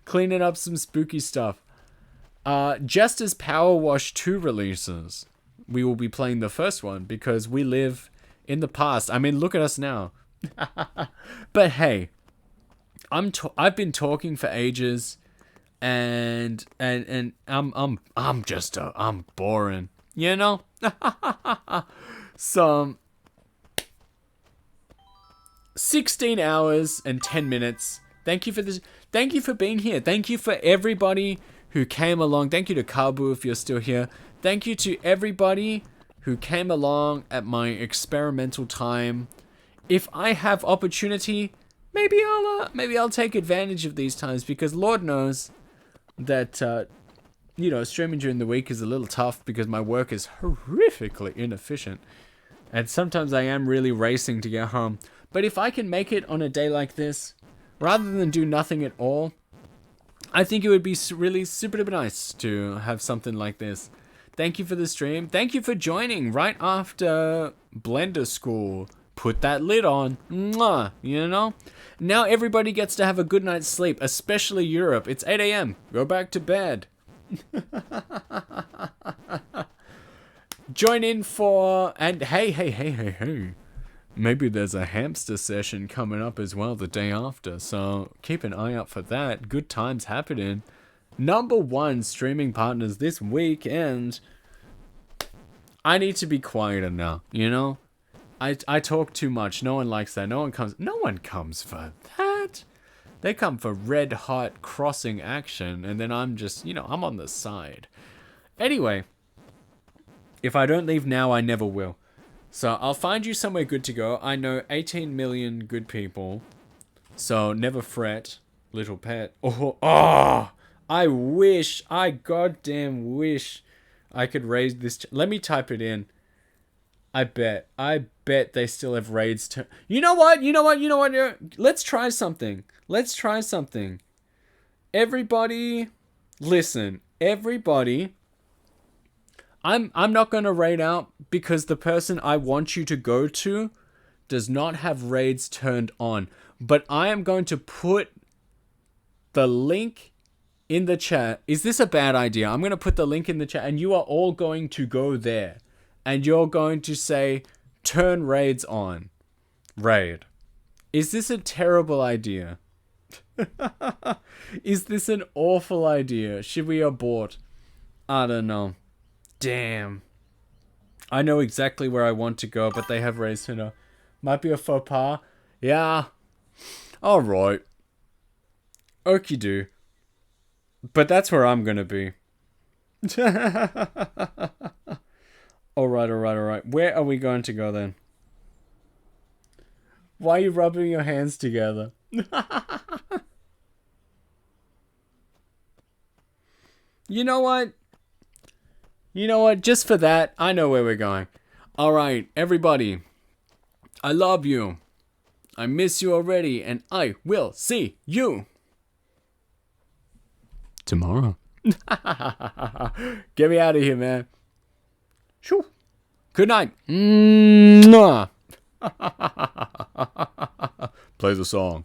Cleaning up some spooky stuff. Just as Power Wash 2 releases, we will be playing the first one because we live in the past. I mean, look at us now. But hey, I've been talking for ages, and I'm boring, So 16 hours and 10 minutes. Thank you for this. Thank you for being here. Thank you for everybody who came along. Thank you to Kabu if you're still here. Thank you to everybody who came along at my experimental time. If I have opportunity, maybe I'll take advantage of these times, because Lord knows that streaming during the week is a little tough because my work is horrifically inefficient, and sometimes I am really racing to get home. But if I can make it on a day like this, rather than do nothing at all, I think it would be really super duper nice to have something like this. Thank you for the stream. Thank you for joining right after Blender School. Put that lid on. Mwah, Now everybody gets to have a good night's sleep, especially Europe. It's 8 a.m. Go back to bed. Join in for... And hey. Maybe there's a hamster session coming up as well the day after. So keep an eye out for that. Good times happening. #1 streaming partners this weekend. I need to be quieter now, I talk too much. No one likes that. No one comes for that. They come for red hot crossing action, and then I'm just, I'm on the side. Anyway, if I don't leave now, I never will. So I'll find you somewhere good to go. I know 18 million good people, so never fret, little pet. I goddamn wish I could raise this. Let me type it in. I bet they still have raids to... You know what? Let's try something. Everybody, listen. Everybody, I'm not going to raid out because the person I want you to go to does not have raids turned on. But I am going to put the link in the chat. Is this a bad idea? I'm going to put the link in the chat, and you are all going to go there. And you're going to say, turn raids on. Raid. Is this a terrible idea? Is this an awful idea? Should we abort? I don't know. Damn. I know exactly where I want to go, but they have raids turned on. Might be a faux pas. Yeah. Alright. Okie do. But that's where I'm gonna be. Alright. Where are we going to go then? Why are you rubbing your hands together? You know what? Just for that, I know where we're going. Alright, everybody. I love you. I miss you already, and I will see you tomorrow. Get me out of here, man. Shoo. Good night. Mwah. Play the song.